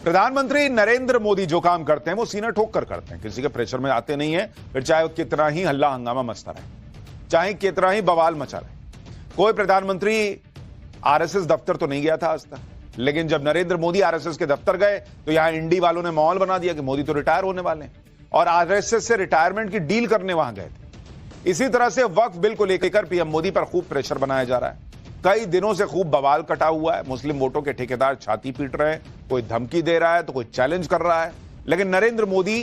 प्रधानमंत्री नरेंद्र मोदी जो काम करते हैं वो सीना ठोक कर करते हैं, किसी के प्रेशर में आते नहीं है, फिर चाहे कितना ही हल्ला हंगामा मचता रहे, चाहे कितना ही बवाल मचा रहे। कोई प्रधानमंत्री आरएसएस दफ्तर तो नहीं गया था आज तक, लेकिन जब नरेंद्र मोदी आरएसएस के दफ्तर गए तो यहां इंडी वालों ने माहौल बना दिया कि मोदी तो रिटायर होने वाले हैं और आरएसएस से रिटायरमेंट की डील करने वहां गए थे। इसी तरह से वक्फ बिल को लेकर पीएम मोदी पर खूब प्रेशर बनाया जा रहा है। कई दिनों से खूब बवाल कटा हुआ है, मुस्लिम वोटों के ठेकेदार छाती पीट रहे हैं, कोई धमकी दे रहा है तो कोई चैलेंज कर रहा है, लेकिन नरेंद्र मोदी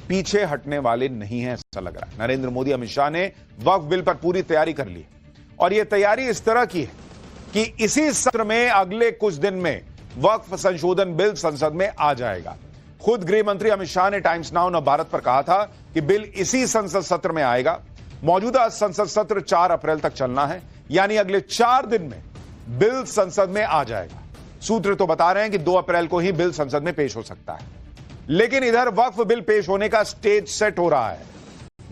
पीछे हटने वाले नहीं है, ऐसा लग रहा है। नरेंद्र मोदी, अमित शाह ने वक्फ बिल पर पूरी तैयारी कर ली और यह तैयारी इस तरह की है कि इसी सत्र में अगले कुछ दिन में वक्फ संशोधन बिल संसद में आ जाएगा। खुद गृह मंत्री अमित शाह ने टाइम्स नाउ नवभारत पर कहा था कि बिल इसी संसद सत्र में आएगा। मौजूदा संसद सत्र 4 अप्रैल तक चलना है, यानी अगले 4 दिन में बिल संसद में आ जाएगा। सूत्र तो बता रहे हैं कि 2 अप्रैल को ही बिल संसद में पेश हो सकता है, लेकिन इधर वक्फ बिल पेश होने का स्टेज सेट हो रहा है,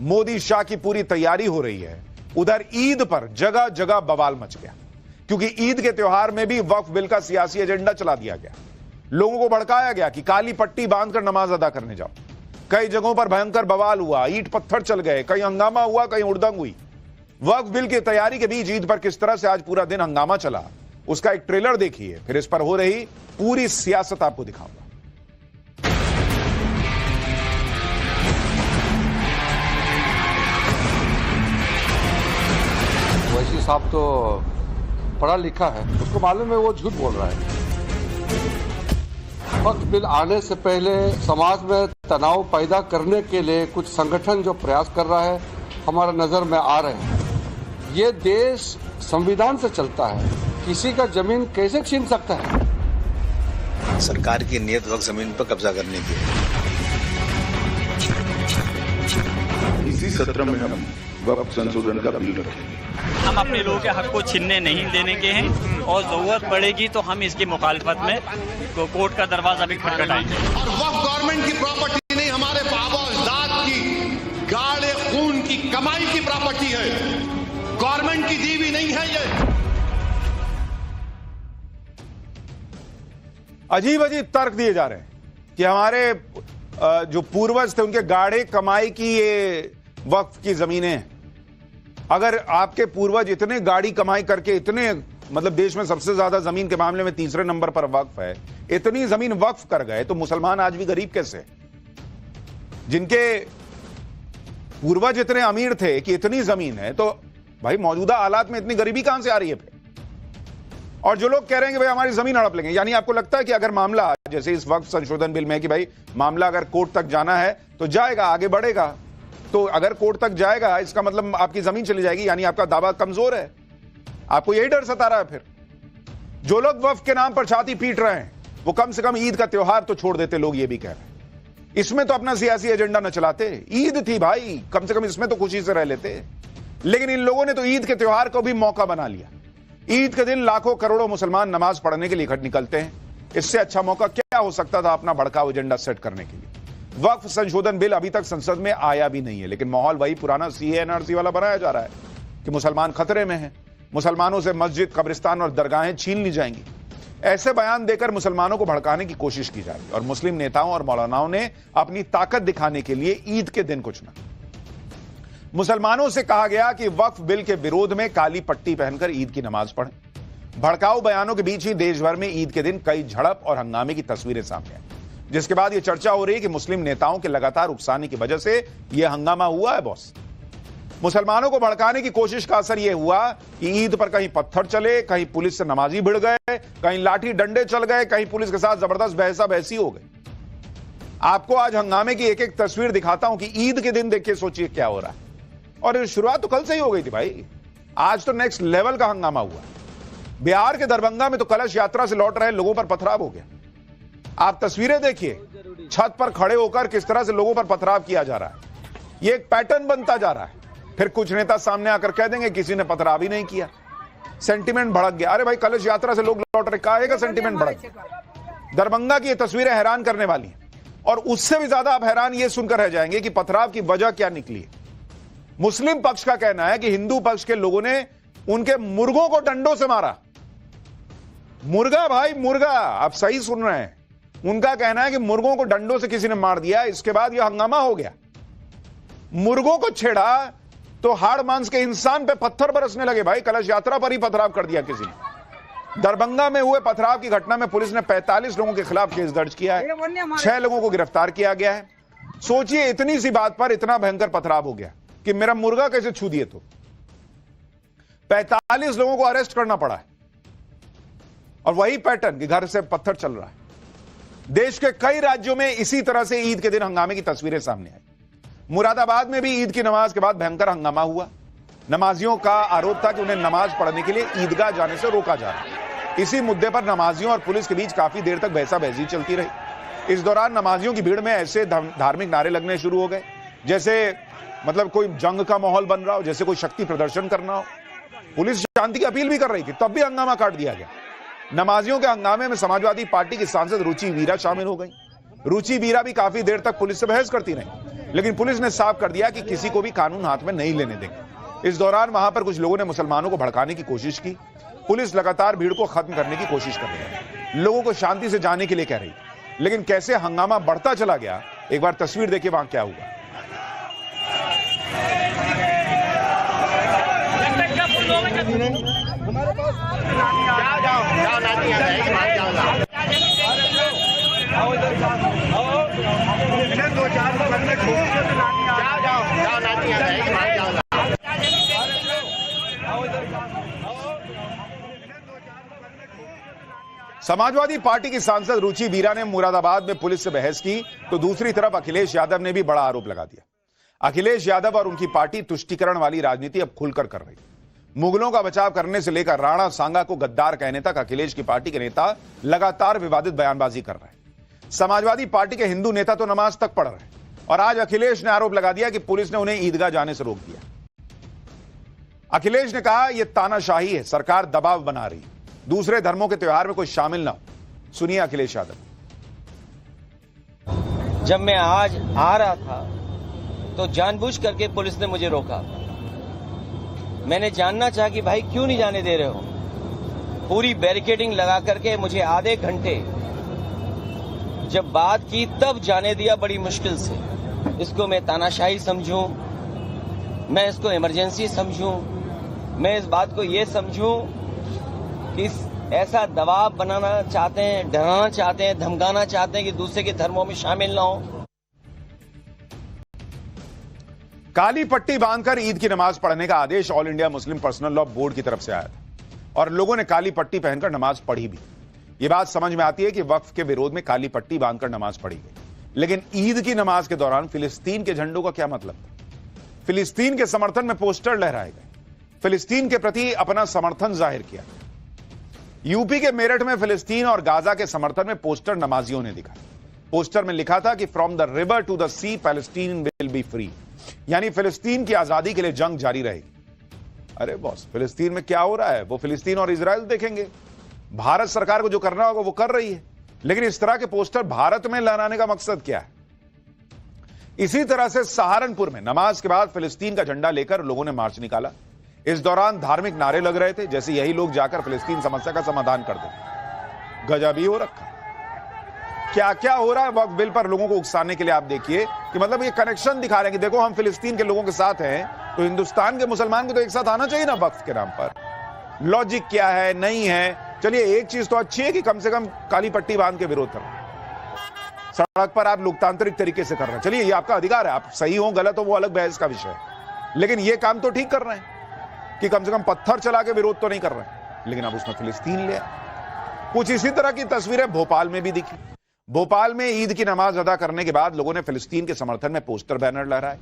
मोदी शाह की पूरी तैयारी हो रही है। उधर ईद पर जगह जगह बवाल मच गया, क्योंकि ईद के त्योहार में भी वक्फ बिल का सियासी एजेंडा चला दिया गया। लोगों को भड़काया गया कि काली पट्टी बांधकर नमाज अदा करने जाओ। कई जगहों पर भयंकर बवाल हुआ, ईंट पत्थर चल गए, कहीं हंगामा हुआ, कहीं उड़दंग हुई। वक्फ बिल की तैयारी के बीच ईद पर किस तरह से आज पूरा दिन हंगामा चला, उसका एक ट्रेलर देखिए, फिर इस पर हो रही पूरी सियासत आपको दिखाऊंगा। वैसी साहब तो पढ़ा लिखा है, उसको मालूम है वो झूठ बोल रहा है। वक्फ बिल आने से पहले समाज में तनाव पैदा करने के लिए कुछ संगठन जो प्रयास कर रहा है, हमारा नजर में आ रहे हैं। ये देश संविधान से चलता है, किसी का जमीन कैसे छीन सकता है? सरकार की नीयत वक्फ जमीन पर कब्जा करने की है। इसी सत्र में हम वक्फ संशोधन का बिल रखेंगे। हम अपने लोगों के हक को छीनने नहीं देने के हैं और जरूरत पड़ेगी तो हम इसकी मुखालफत में कोर्ट का दरवाजा भी खटखटाएंगे। और वक्फ गवर्नमेंट की प्रॉपर्टी नहीं, हमारे बाबा अजदाद की गाढ़े खून की कमाई की प्रॉपर्टी है, गवर्नमेंट की दी हुई नहीं है। ये अजीब अजीब तर्क दिए जा रहे हैं कि हमारे जो पूर्वज थे उनके गाढ़े कमाई की ये वक्फ की जमीनें हैं। अगर आपके पूर्वज इतने गाड़ी कमाई करके इतने, मतलब देश में सबसे ज्यादा जमीन के मामले में तीसरे नंबर पर वक्फ है, इतनी जमीन वक्फ कर गए, तो मुसलमान आज भी गरीब कैसे? जिनके पूर्वज इतने अमीर थे कि इतनी जमीन है, तो भाई मौजूदा हालात में इतनी गरीबी कहां से आ रही है फिर? और जो लोग कह रहे हैं कि भाई हमारी जमीन हड़प लेंगे, यानी आपको लगता है कि अगर मामला जैसे इस वक्फ संशोधन बिल में कि भाई मामला अगर कोर्ट तक जाना है तो जाएगा, आगे बढ़ेगा, तो अगर कोर्ट तक जाएगा इसका मतलब आपकी जमीन चली जाएगी, यानी आपका दावा कमजोर है। आपको यही डर सता रहा है। फिर जो लोग वक्फ के नाम पर छाती पीट रहे हैं वो कम से कम ईद का त्योहार तो छोड़ देते। लोग ये भी कह रहे हैं इसमें तो अपना सियासी एजेंडा न चलाते, ईद थी भाई, कम से कम इसमें तो खुशी से रह लेते। लेकिन इन लोगों ने तो ईद के त्योहार को भी मौका बना लिया। ईद के दिन लाखों करोड़ों मुसलमान नमाज पढ़ने के लिए निकलते हैं, इससे अच्छा मौका क्या हो सकता था अपना भड़काऊ एजेंडा सेट करने के लिए। वक्फ संशोधन बिल अभी तक संसद में आया भी नहीं है, लेकिन माहौल वही पुराना सीए एनआरसी वाला बनाया जा रहा है कि मुसलमान खतरे में हैं, मुसलमानों से मस्जिद, कब्रिस्तान और दरगाहें छीन ली जाएंगी। ऐसे बयान देकर मुसलमानों को भड़काने की कोशिश की जा रही है और मुस्लिम नेताओं और मौलानाओं ने अपनी ताकत दिखाने के लिए ईद के दिन कुछ ना, मुसलमानों से कहा गया कि वक्फ बिल के विरोध में काली पट्टी पहनकर ईद की नमाज पढ़ें। भड़काऊ बयानों के बीच ही देश भर में ईद के दिन कई झड़प और हंगामे की तस्वीरें सामने आई, जिसके बाद यह चर्चा हो रही है कि मुस्लिम नेताओं के लगातार उकसाने की वजह से यह हंगामा हुआ है। बॉस, मुसलमानों को भड़काने की कोशिश का असर यह हुआ कि ईद पर कहीं पत्थर चले, कहीं पुलिस से नमाजी भिड़ गए, कहीं लाठी डंडे चल गए, कहीं पुलिस के साथ जबरदस्त बहसा बहसी हो गई। आपको आज हंगामे की एक एक तस्वीर दिखाता हूं कि ईद के दिन देखिए, सोचिए क्या हो रहा है। और शुरुआत तो कल से ही हो गई थी भाई, आज तो नेक्स्ट लेवल का हंगामा हुआ। बिहार के दरभंगा में तो कलश यात्रा से लौट रहे लोगों पर पथराव हो गया। आप तस्वीरें देखिए, छत पर खड़े होकर किस तरह से लोगों पर पथराव किया जा रहा है। यह एक पैटर्न बनता जा रहा है। फिर कुछ नेता सामने आकर कह देंगे किसी ने पथराव ही नहीं किया, सेंटिमेंट भड़क गया। अरे भाई, कलश यात्रा से लोग लौट रहे, काहे का सेंटिमेंट भड़क गया? दरभंगा की ये तस्वीरें हैरान करने वाली हैं, और उससे भी ज्यादा आप हैरान ये सुनकर रह जाएंगे कि पथराव की वजह क्या निकली है। मुस्लिम पक्ष का कहना है कि हिंदू पक्ष के लोगों ने उनके मुर्गों को डंडों से मारा। मुर्गा भाई, मुर्गा, आप सही सुन रहे हैं, उनका कहना है कि मुर्गों को डंडों से किसी ने मार दिया, इसके बाद यह हंगामा हो गया। मुर्गों को छेड़ा तो हाड़ मांस के इंसान पे पत्थर बरसने लगे। भाई कलश यात्रा पर ही पथराव कर दिया किसी ने। दरभंगा में हुए पथराव की घटना में पुलिस ने 45 लोगों के खिलाफ केस दर्ज किया है, 6 लोगों को गिरफ्तार किया गया है। सोचिए इतनी सी बात पर इतना भयंकर पथराव हो गया कि मेरा मुर्गा कैसे छू दिए। तो 45 लोगों को अरेस्ट करना पड़ा है और वही पैटर्न कि घर से पत्थर चल रहा है। देश के कई राज्यों में इसी तरह से ईद के दिन हंगामे की तस्वीरें सामने आई। मुरादाबाद में भी ईद की नमाज के बाद भयंकर हंगामा हुआ। नमाजियों का आरोप था कि उन्हें नमाज पढ़ने के लिए ईदगाह जाने से रोका जा रहा है। इसी मुद्दे पर नमाजियों और पुलिस के बीच काफी देर तक बहसाबहसी चलती रही। इस दौरान नमाजियों की भीड़ में ऐसे धार्मिक नारे लगने शुरू हो गए जैसे मतलब कोई जंग का माहौल बन रहा हो, जैसे कोई शक्ति प्रदर्शन करना हो। पुलिस शांति की अपील भी कर रही थी, तब भी हंगामा काट दिया गया। नमाजियों के हंगामे में समाजवादी पार्टी की सांसद रुचि वीरा शामिल हो गई। रुचि वीरा भी काफी देर तक पुलिस से बहस करती रही, लेकिन पुलिस ने साफ कर दिया कि किसी को भी कानून हाथ में नहीं लेने देंगे। इस दौरान वहां पर कुछ लोगों ने मुसलमानों को भड़काने की कोशिश की। पुलिस लगातार भीड़ को खत्म करने की कोशिश कर रही है, लोगों को शांति से जाने के लिए कह रही, लेकिन कैसे हंगामा बढ़ता चला गया, एक बार तस्वीर देखिए वहां क्या हुआ। समाजवादी पार्टी की सांसद रुचि वीरा ने मुरादाबाद में पुलिस से बहस की, तो दूसरी तरफ अखिलेश यादव ने भी बड़ा आरोप लगा दिया। अखिलेश यादव और उनकी पार्टी तुष्टीकरण वाली राजनीति अब खुलकर कर रही है। मुगलों का बचाव करने से लेकर राणा सांगा को गद्दार कहने तक अखिलेश की पार्टी के नेता लगातार विवादित बयानबाजी कर रहे हैं। समाजवादी पार्टी के हिंदू नेता तो नमाज तक पढ़ रहे हैं और आज अखिलेश ने आरोप लगा दिया कि पुलिस ने उन्हें ईदगाह जाने से रोक दिया। अखिलेश ने कहा यह तानाशाही है, सरकार दबाव बना रही है, दूसरे धर्मों के त्योहार में कोई शामिल ना हो। सुनिए अखिलेश यादव। जब मैं आज आ रहा था तो जानबूझ करके पुलिस ने मुझे रोका। मैंने जानना चाहा कि भाई क्यों नहीं जाने दे रहे हो। पूरी बैरिकेडिंग लगा करके मुझे आधे घंटे जब बात की तब जाने दिया, बड़ी मुश्किल से। इसको मैं तानाशाही समझूं, मैं इसको इमरजेंसी समझूं, मैं इस बात को ये समझूं कि ऐसा दबाव बनाना चाहते हैं, डराना चाहते हैं, धमकाना चाहते हैं कि दूसरे के धर्मों में शामिल ना हो। काली पट्टी बांधकर ईद की नमाज पढ़ने का आदेश all India Muslim personal law board की तरफ से आया था और लोगों ने काली पट्टी पहनकर नमाज पढ़ी भी। यह बात समझ में आती है कि वक्फ के विरोध में काली पट्टी बांधकर नमाज पढ़ी गई, लेकिन ईद की नमाज के दौरान फिलिस्तीन के झंडों का क्या मतलब था? फिलिस्तीन के समर्थन में पोस्टर लहराए गए, फिलिस्तीन के प्रति अपना समर्थन जाहिर किया। यूपी के मेरठ में फिलिस्तीन और गाजा के समर्थन में पोस्टर नमाजियों ने दिखाया। पोस्टर में लिखा था कि from the river to the sea Palestine will be free, यानी फिलिस्तीन की आजादी के लिए जंग जारी रहेगी। अरे बॉस, फिलिस्तीन में क्या हो रहा है वो फिलिस्तीन और इजराइल देखेंगे। भारत सरकार को जो करना होगा वो कर रही है, लेकिन इस तरह के पोस्टर भारत में लहराने का मकसद क्या है? इसी तरह से सहारनपुर में नमाज के बाद फिलिस्तीन का झंडा लेकर लोगों ने मार्च निकाला। इस दौरान धार्मिक नारे लग रहे थे जैसे यही लोग जाकर फिलिस्तीन समस्या का समाधान कर दें। गजब ही हो रखा। क्या क्या हो रहा है वक्फ बिल पर लोगों को उकसाने के लिए। आप देखिए कि मतलब ये कनेक्शन दिखा रहे हैं कि देखो हम फिलिस्तीन के लोगों के साथ हैं, तो हिंदुस्तान के मुसलमान को तो एक साथ आना चाहिए ना वक्फ के नाम पर। लॉजिक क्या है, नहीं है। चलिए एक चीज तो अच्छी है कि कम से कम काली पट्टी बांध के विरोध कर रहे हैं, सड़क पर आप लोकतांत्रिक तरीके से कर रहे हैं। चलिए ये आपका अधिकार है, आप सही हो गलत हो वो अलग बहस का विषय है, लेकिन ये काम तो ठीक कर रहे हैं कि कम से कम पत्थर चला के विरोध तो नहीं कर रहे हैं। लेकिन अब उसमें फिलिस्तीन ले आए। कुछ इसी तरह की तस्वीरें भोपाल में भी दिखी। भोपाल में ईद की नमाज अदा करने के बाद लोगों ने फिलिस्तीन के समर्थन में पोस्टर बैनर लहराए।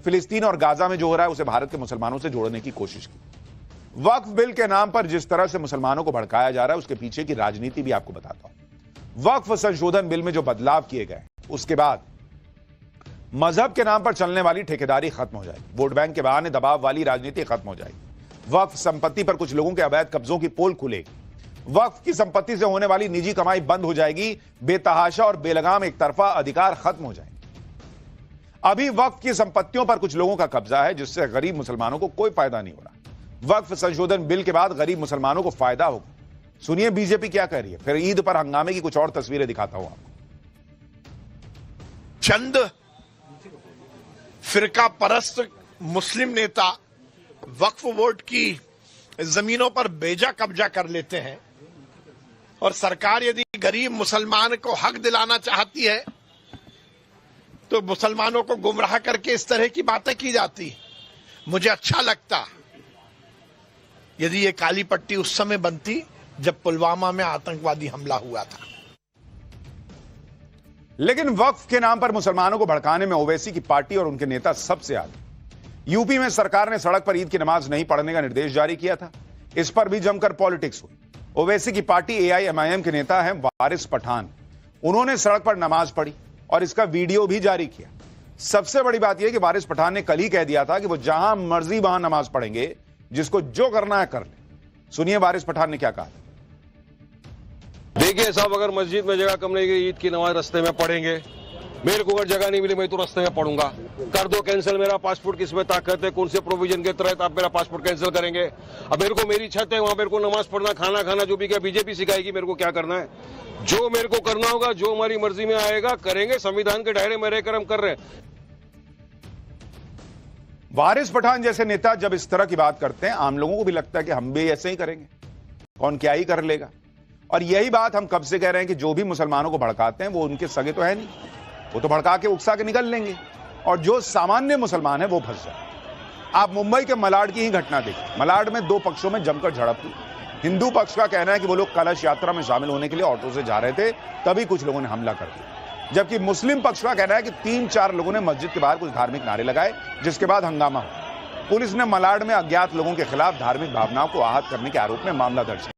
फिलिस्तीन और गाजा में जो हो रहा है उसे भारत के मुसलमानों से जोड़ने की कोशिश की। वक्फ बिल के नाम पर जिस तरह से मुसलमानों को भड़काया जा रहा है उसके पीछे की राजनीति भी आपको बताता हूं। वक्फ संशोधन बिल में जो बदलाव किए गए उसके बाद मजहब के नाम पर चलने वाली ठेकेदारी खत्म हो जाएगी, वोट बैंक के बहाने दबाव वाली राजनीति खत्म हो जाएगी, वक्फ संपत्ति पर कुछ लोगों के अवैध कब्जों की पोल खुलेगी, वक्फ की संपत्ति से होने वाली निजी कमाई बंद हो जाएगी, बेतहाशा और बेलगाम एक तरफा अधिकार खत्म हो जाएंगे। अभी वक्फ की संपत्तियों पर कुछ लोगों का कब्जा है जिससे गरीब मुसलमानों को कोई फायदा नहीं हो रहा। वक्फ संशोधन बिल के बाद गरीब मुसलमानों को फायदा होगा। सुनिए बीजेपी क्या कह रही है। फिर ईद पर हंगामे की कुछ और तस्वीरें दिखाता हूं आपको। चंद फिरका परस्त मुस्लिम नेता वक्फ बोर्ड की जमीनों पर बेजा कब्जा कर लेते हैं और सरकार यदि गरीब मुसलमान को हक दिलाना चाहती है तो मुसलमानों को गुमराह करके इस तरह की बातें की जाती। मुझे अच्छा लगता यदि ये काली पट्टी उस समय बनती जब पुलवामा में आतंकवादी हमला हुआ था। लेकिन वक्फ के नाम पर मुसलमानों को भड़काने में ओवैसी की पार्टी और उनके नेता सबसे आगे। यूपी में सरकार ने सड़क पर ईद की नमाज नहीं पढ़ने का निर्देश जारी किया था। इस पर भी जमकर पॉलिटिक्स हुई। ओवैसी की पार्टी AIMIM के नेता हैं वारिस पठान। उन्होंने सड़क पर नमाज पढ़ी और इसका वीडियो भी जारी किया। सबसे बड़ी बात यह कि वारिस पठान ने कल ही कह दिया था कि वो जहां मर्जी वहां नमाज पढ़ेंगे, जिसको जो करना है कर ले। सुनिए वारिस पठान ने क्या कहा। देखिए साहब, अगर मस्जिद में जगह कम नहीं, ईद की नमाज रास्ते में पढ़ेंगे। मेरे को अगर जगह नहीं मिली मैं तो रास्ते में पढ़ूंगा। कर दो कैंसिल मेरा पासपोर्ट, किसमें ताकत है, कौन से प्रोविजन के तहत आप मेरा पासपोर्ट कैंसिल करेंगे। अब मेरे को मेरी छत है, वहां मेरे को नमाज पढ़ना, खाना खाना, जो भी क्या बीजेपी सिखाएगी मेरे को क्या करना है। जो मेरे को करना होगा, जो हमारी मर्जी में आएगा करेंगे। संविधान के दायरे में रहकर हम कर रहे हैं। वारिस पठान जैसे नेता जब इस तरह की बात करते हैं, आम लोगों को भी लगता है कि हम भी ऐसे ही करेंगे, कौन क्या ही कर लेगा। और यही बात हम कब से कह रहे हैं कि जो भी मुसलमानों को भड़काते हैं वो उनके सगे तो है नहीं, वो तो भड़का के उकसा के निकल लेंगे और जो सामान्य मुसलमान है वो फंस जाए। आप मुंबई के मलाड की ही घटना देखिए। मलाड में दो पक्षों में जमकर झड़प हुई। हिंदू पक्ष का कहना है कि वो लोग कलश यात्रा में शामिल होने के लिए ऑटो से जा रहे थे, तभी कुछ लोगों ने हमला कर दिया। जबकि मुस्लिम पक्ष का कहना है कि 3-4 लोगों ने मस्जिद के बाहर कुछ धार्मिक नारे लगाए, जिसके बाद हंगामा हुआ। पुलिस ने मलाड में अज्ञात लोगों के खिलाफ धार्मिक भावनाओं को आहत करने के आरोप में मामला दर्ज किया।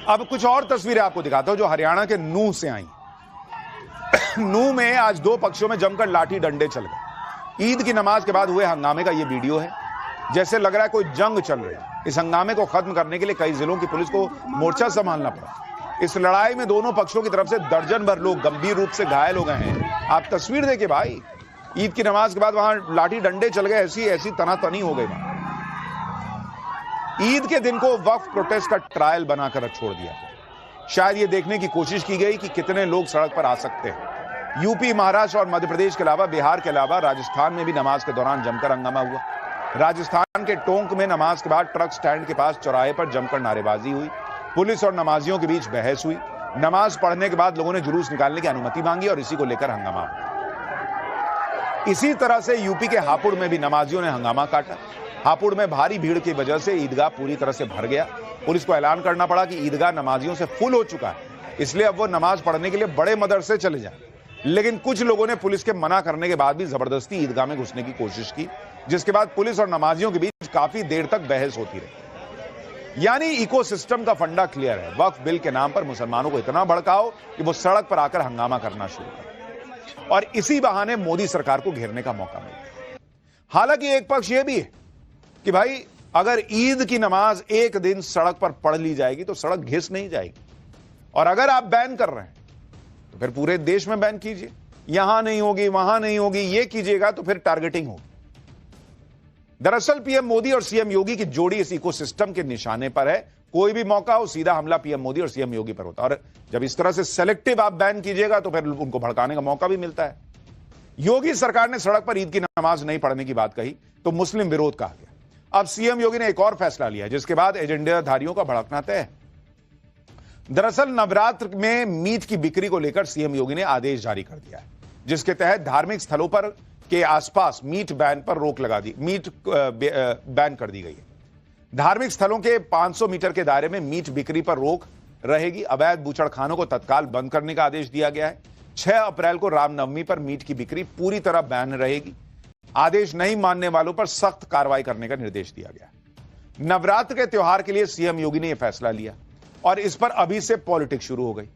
अब कुछ और तस्वीरें आपको दिखाता हूं जो हरियाणा के नूह से आई। नूह में आज दो पक्षों में जमकर लाठी डंडे चल गए। ईद की नमाज के बाद हुए हंगामे का यह वीडियो है। जैसे लग रहा है कोई जंग चल रही है। इस हंगामे को खत्म करने के लिए कई जिलों की पुलिस को मोर्चा संभालना पड़ा। इस लड़ाई में दोनों पक्षों की तरफ से दर्जन भर लोग गंभीर रूप से घायल हो गए हैं। आप तस्वीर देखिए भाई, ईद की नमाज के बाद वहां लाठी डंडे चल गए, ऐसी तनातनी हो गई। ईद के दिन को वक्फ प्रोटेस्ट का ट्रायल बनाकर छोड़ दिया। शायद यह देखने की कोशिश की गई कि कितने लोग सड़क पर आ सकते हैं। यूपी, महाराष्ट्र और मध्य प्रदेश के अलावा बिहार के अलावा राजस्थान में भी नमाज के दौरान जमकर हंगामा हुआ। राजस्थान के टोंक में नमाज के बाद ट्रक स्टैंड के पास चौराहे पर जमकर नारेबाजी हुई। पुलिस और नमाजियों के बीच बहस हुई। नमाज पढ़ने के बाद लोगों ने जुलूस निकालने की अनुमति मांगी और इसी को लेकर हंगामा हुआ। इसी तरह से यूपी के हापुड़ में भी नमाजियों ने हंगामा काटा। हापुड़ में भारी भीड़ की वजह से ईदगाह पूरी तरह से भर गया। पुलिस को ऐलान करना पड़ा कि ईदगाह नमाजियों से फुल हो चुका है, इसलिए अब वो नमाज पढ़ने के लिए बड़े मदरसे चले जाएं। लेकिन कुछ लोगों ने पुलिस के मना करने के बाद भी जबरदस्ती ईदगाह में घुसने की कोशिश की, जिसके बाद पुलिस और नमाजियों के बीच काफी देर तक बहस होती रही। यानी इकोसिस्टम का फंडा क्लियर है। वक्फ बिल के नाम पर मुसलमानों को इतना भड़काओ कि वो सड़क पर आकर हंगामा करना शुरू करें और इसी बहाने मोदी सरकार को घेरने का मौका मिले। हालांकि एक पक्ष यह भी है कि भाई अगर ईद की नमाज एक दिन सड़क पर पढ़ ली जाएगी तो सड़क घिस नहीं जाएगी। और अगर आप बैन कर रहे हैं तो फिर पूरे देश में बैन कीजिए। यहां नहीं होगी, वहां नहीं होगी, ये कीजिएगा तो फिर टारगेटिंग होगी। दरअसल पीएम मोदी और सीएम योगी की जोड़ी इस इकोसिस्टम के निशाने पर है। कोई भी मौका हो, सीधा हमला पीएम मोदी और सीएम योगी पर होता है। और जब इस तरह से सेलेक्टिव आप बैन कीजिएगा तो फिर उनको भड़काने का मौका भी मिलता है। योगी सरकार ने सड़क पर ईद की नमाज नहीं पढ़ने की बात कही तो मुस्लिम विरोध कहा गया। अब सीएम योगी ने एक और फैसला लिया, जिसके बाद एजेंडाधारियों का भड़कना तय है। दरअसल नवरात्र में मीट की बिक्री को लेकर सीएम योगी ने आदेश जारी कर दिया है, जिसके तहत धार्मिक स्थलों पर के आसपास मीट बैन कर दी गई है। धार्मिक स्थलों के 500 मीटर के दायरे में मीट बिक्री पर रोक रहेगी। अवैध बूचड़खानों को तत्काल बंद करने का आदेश दिया गया है। 6 अप्रैल को रामनवमी पर मीट की बिक्री पूरी तरह बैन रहेगी। आदेश नहीं मानने वालों पर सख्त कार्रवाई करने का निर्देश दिया गया। नवरात्र के त्योहार के लिए सीएम योगी ने यह फैसला लिया और इस पर अभी से पॉलिटिक्स शुरू हो गई।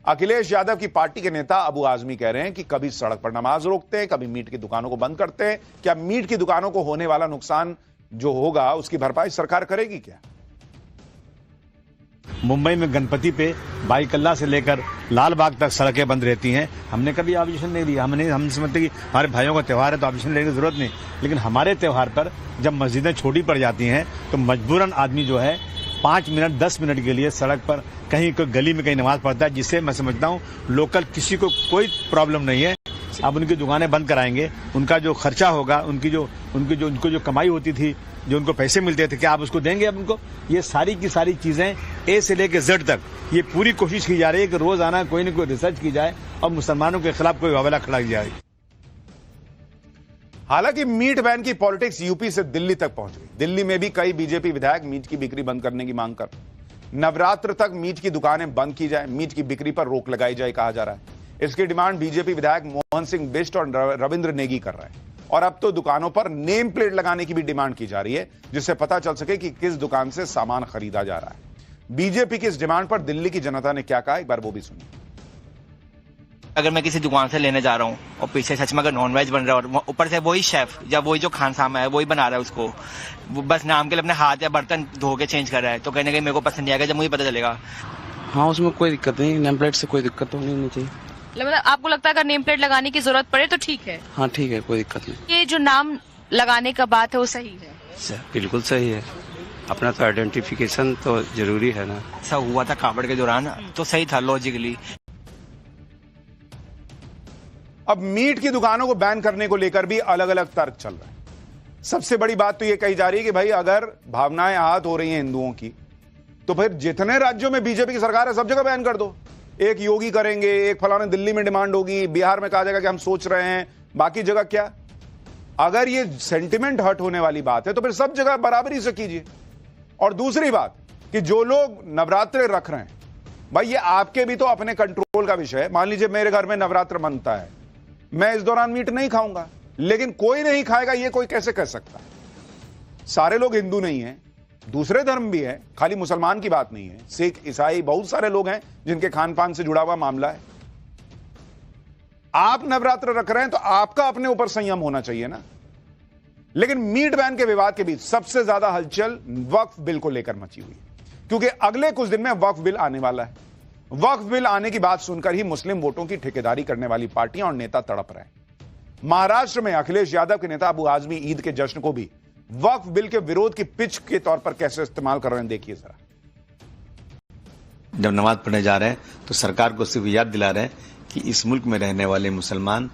अखिलेश यादव की पार्टी के नेता अबू आजमी कह रहे हैं कि कभी सड़क पर नमाज रोकते हैं, कभी मीट की दुकानों को बंद करते हैं। क्या मीट की दुकानों को होने वाला नुकसान जो होगा उसकी भरपाई सरकार करेगी क्या? मुंबई में गणपति पे बाईकल्ला से लेकर लाल बाग तक सड़कें बंद रहती हैं। हमने कभी ऑब्जेक्शन नहीं दिया। हम समझते कि हमारे भाइयों का त्यौहार है तो ऑब्जेक्शन लेने की जरूरत नहीं। लेकिन हमारे त्यौहार पर जब मस्जिदें छोटी पड़ जाती हैं तो मजबूरन आदमी जो है 5 मिनट 10 मिनट के लिए सड़क पर कहीं कोई गली में कहीं नमाज पढ़ता है, जिससे मैं समझता हूँ लोकल किसी को कोई प्रॉब्लम नहीं है। अब उनकी दुकानें बंद कराएंगे, उनका जो खर्चा होगा, उनको जो कमाई होती थी, जो उनको पैसे मिलते थे, क्या आप उसको देंगे अब उनको? ये सारी की सारी चीजें ए से लेकर जेड तक ये पूरी कोशिश की जा रही है कि रोजाना कोई न कोई रिसर्च की जाए और मुसलमानों के खिलाफ कोई वावला खड़ा किया जाए। हालांकि मीट बैन की पॉलिटिक्स यूपी से दिल्ली तक पहुंच गई। दिल्ली में भी कई बीजेपी विधायक मीट की बिक्री बंद करने की मांग कर नवरात्र तक मीट की दुकानें बंद की जाए, मीट की बिक्री पर रोक लगाई जाए कहा जा रहा है। इसकी डिमांड बीजेपी विधायक मोहन सिंह बिष्ट और रविंद्र नेगी कर रहे हैं। और अब तो दुकानों पर नेम प्लेट लगाने की भी डिमांड की जा रही है, जिससे पता चल सके कि किस दुकान से सामान खरीदा जा रहा है। बीजेपी की इस डिमांड पर दिल्ली की जनता ने क्या कहा, एक बार वो भी सुनिए। अगर मैं किसी दुकान से लेने जा रहा हूँ और पीछे सच में अगर नॉनवेज बन रहा है और ऊपर से वही शेफ या वही जो खानसामा है वही बना रहा है उसको, वो बस नाम के लिए अपने हाथ या बर्तन धो के चेंज कर रहा है, तो कहीं ना कहीं मेरे को पसंद नहीं आएगा जब मुझे पता चलेगा। हाँ, उसमें कोई दिक्कत नहीं, नेम प्लेट से कोई दिक्कत तो नहीं चाहिए। मतलब आपको लगता है अगर नेम प्लेट लगाने की जरूरत पड़े तो ठीक है? हाँ ठीक है, कोई दिक्कत नहीं। ये जो नाम लगाने का बात है वो सही है? बिल्कुल सही है, अपना तो आइडेंटिफिकेशन तो जरूरी है ना। ऐसा हुआ था कावड़ के दौरान तो सही था लॉजिकली। अब मीट की दुकानों को बैन करने को लेकर भी अलग अलग तर्क चल रहे हैं। सबसे बड़ी बात तो यह कही जा रही है कि भाई अगर भावनाएं आहत हो रही हैं हिंदुओं की, तो फिर जितने राज्यों में बीजेपी की सरकार है सब जगह बैन कर दो। एक योगी करेंगे, एक फलाने दिल्ली में डिमांड होगी, बिहार में कहा जाएगा कि हम सोच रहे हैं, बाकी जगह क्या? अगर ये सेंटिमेंट हर्ट होने वाली बात है तो फिर सब जगह बराबरी से कीजिए। और दूसरी बात कि जो लोग नवरात्रे रख रहे हैं, भाई ये आपके भी तो अपने कंट्रोल का विषय है। मान लीजिए मेरे घर में नवरात्र मनता है, मैं इस दौरान मीट नहीं खाऊंगा, लेकिन कोई नहीं खाएगा, ये कोई कैसे कह सकता है? सारे लोग हिंदू नहीं हैं, दूसरे धर्म भी है, खाली मुसलमान की बात नहीं है। सिख, ईसाई, बहुत सारे लोग हैं जिनके खान पान से जुड़ा हुआ मामला है। आप नवरात्र रख रहे हैं तो आपका अपने ऊपर संयम होना चाहिए ना। लेकिन मीट बैन के विवाद के बीच सबसे ज्यादा हलचल वक्फ बिल को लेकर मची हुई है, क्योंकि अगले कुछ दिन में वक्फ बिल आने वाला है। वक्फ बिल आने की बात सुनकर ही मुस्लिम वोटों की ठेकेदारी करने वाली पार्टियां और नेता तड़प रहे हैं। महाराष्ट्र में अखिलेश यादव के नेता अबू आजमी ईद के जश्न को भी वक्फ बिल के विरोध की पिच के तौर पर कैसे इस्तेमाल कर रहे हैं, देखिए जरा। जब नमाज पढ़ने जा रहे हैं तो सरकार को सिर्फ याद दिला रहे हैं कि इस मुल्क में रहने वाले मुसलमान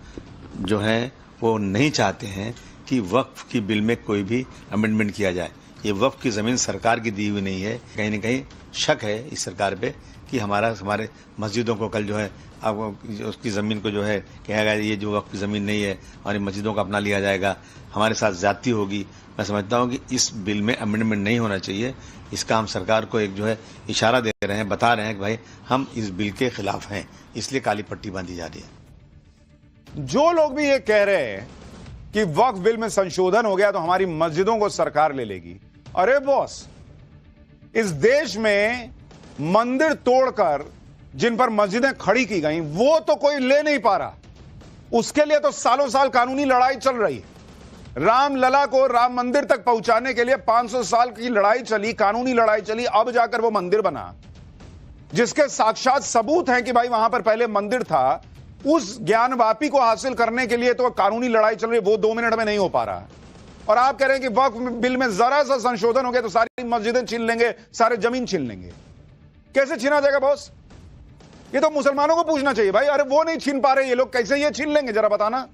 जो हैं वो नहीं चाहते हैं कि वक्फ की बिल में कोई भी अमेंडमेंट किया जाए। ये वक्फ की जमीन सरकार की दी हुई नहीं है। कहीं न कहीं शक है इस सरकार पे कि हमारे मस्जिदों को कल जो है अब उसकी ज़मीन को जो है कहेगा ये जो वक्फ की ज़मीन नहीं है और मस्जिदों का अपना लिया जाएगा, हमारे साथ ज्यादती होगी। मैं समझता हूँ कि इस बिल में अमेंडमेंट नहीं होना चाहिए। इसका हम सरकार को एक जो है इशारा दे रहे हैं, बता रहे हैं कि भाई हम इस बिल के खिलाफ हैं, इसलिए काली पट्टी बांधी जा रही है। जो लोग भी ये कह रहे हैं कि वक्फ बिल में संशोधन हो गया तो हमारी मस्जिदों को सरकार ले लेगी, अरे बॉस, इस देश में मंदिर तोड़कर जिन पर मस्जिदें खड़ी की गई वो तो कोई ले नहीं पा रहा। उसके लिए तो सालों साल कानूनी लड़ाई चल रही है। राम लला को राम मंदिर तक पहुंचाने के लिए 500 साल की लड़ाई चली, कानूनी लड़ाई चली, अब जाकर वो मंदिर बना, जिसके साक्षात सबूत हैं कि भाई वहां पर पहले मंदिर था। उस ज्ञानवापी को हासिल करने के लिए तो कानूनी लड़ाई चल रही है, वो 2 मिनट में नहीं हो पा रहा। और आप कह रहे हैं कि वक्फ बिल में जरा सा संशोधन हो गया तो सारी मस्जिदें छीन लेंगे, सारे जमीन छीन लेंगे। कैसे छीना जाएगा बॉस? ये तो मुसलमानों को पूछना चाहिए भाई। अरे वो नहीं छीन पा रहे ये लोग, कैसे ये छीन लेंगे, जरा बताना।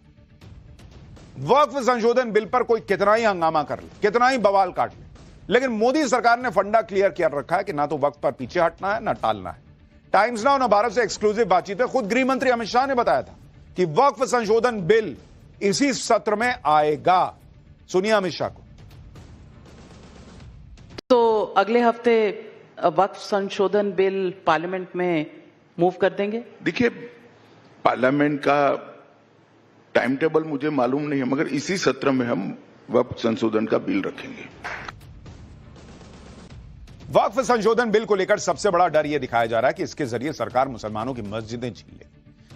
वक्फ संशोधन बिल पर कोई कितना ही हंगामा कर ले, कितना ही बवाल काट ले, लेकिन मोदी सरकार ने फंडा क्लियर किया रखा है कि ना तो वक्फ पर पीछे हटना है ना टालना है। टाइम्स नाउ ना भारत से एक्सक्लूसिव बातचीत में खुद गृह मंत्री अमित शाह ने बताया था कि वक्फ संशोधन बिल इसी सत्र में आएगा। सुनिए अमित शाह को। तो अगले हफ्ते वक्फ संशोधन बिल पार्लियामेंट में मूव कर देंगे? देखिए, पार्लियामेंट का टाइम टेबल मुझे मालूम नहीं है, मगर इसी सत्र में हम वक्फ संशोधन का बिल रखेंगे। वक्फ संशोधन बिल को लेकर सबसे बड़ा डर यह दिखाया जा रहा है कि इसके जरिए सरकार मुसलमानों की मस्जिदें छीन ले,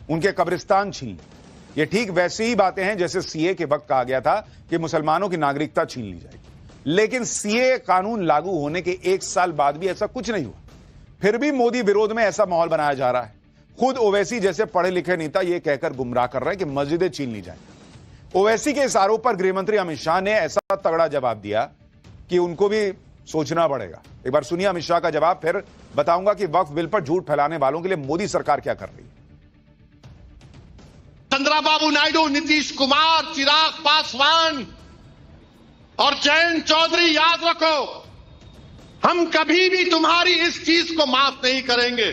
उनके कब्रिस्तान छीन ले। ये ठीक वैसी ही बातें हैं जैसे सीए के वक्त कहा गया था कि मुसलमानों की नागरिकता छीन ली जाएगी। लेकिन सीए कानून लागू होने के 1 साल बाद भी ऐसा कुछ नहीं हुआ। फिर भी मोदी विरोध में ऐसा माहौल बनाया जा रहा है। खुद ओवैसी जैसे पढ़े लिखे नेता यह कहकर गुमराह कर रहे हैं कि मस्जिदें छीन ली जाएं। ओवैसी के इस आरोप पर गृहमंत्री अमित शाह ने ऐसा तगड़ा जवाब दिया कि उनको भी सोचना पड़ेगा। एक बार सुनिए अमित शाह का जवाब, फिर बताऊंगा कि वक्फ बिल पर झूठ फैलाने वालों के लिए मोदी सरकार क्या कर रही है। चंद्रबाबू नायडू, नीतीश कुमार, चिराग पासवान और जयंत चौधरी, याद रखो, हम कभी भी तुम्हारी इस चीज को माफ नहीं करेंगे।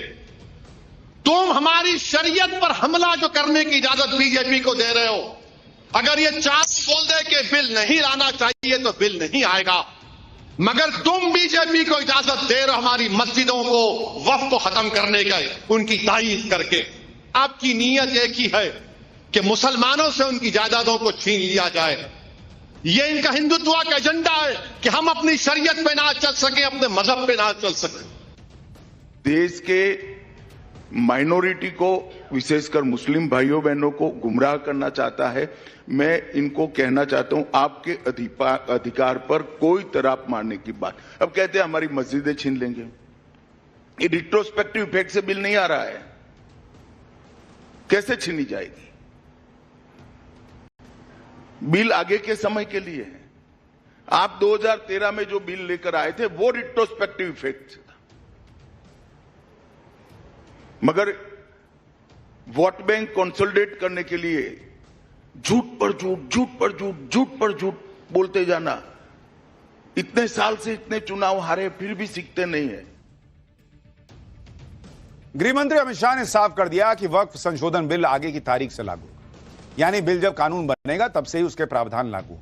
तुम हमारी शरीयत पर हमला जो करने की इजाजत बीजेपी को दे रहे हो, अगर ये चार्ज बोल दे कि बिल नहीं लाना चाहिए तो बिल नहीं आएगा, मगर तुम बीजेपी को इजाजत दे रहे हो हमारी मस्जिदों को वक्फ को खत्म करने का, उनकी तायीद करके। आपकी नीयत एक ही है कि मुसलमानों से उनकी जायदादों को छीन लिया जाए। ये इनका हिंदुत्व का एजेंडा है कि हम अपनी शरीयत पे ना चल सके, अपने मजहब पे ना चल सके। देश के माइनॉरिटी को, विशेषकर मुस्लिम भाइयों बहनों को गुमराह करना चाहता है। मैं इनको कहना चाहता हूं, आपके अधिकार पर कोई तराप मारने की बात। अब कहते हैं हमारी मस्जिदें छीन लेंगे। ये रिट्रोस्पेक्टिव इफेक्ट से बिल नहीं आ रहा है, कैसे छीनी जाएगी? बिल आगे के समय के लिए है। आप 2013 में जो बिल लेकर आए थे वो रिट्रोस्पेक्टिव इफेक्ट था, मगर वोट बैंक कंसोलिडेट करने के लिए झूठ पर झूठ, झूठ पर झूठ, झूठ पर झूठ बोलते जाना। इतने साल से इतने चुनाव हारे, फिर भी सीखते नहीं है। गृहमंत्री अमित शाह ने साफ कर दिया कि वक्फ संशोधन बिल आगे की तारीख से लागू, यानी बिल जब कानून बनेगा तब से ही उसके प्रावधान लागू।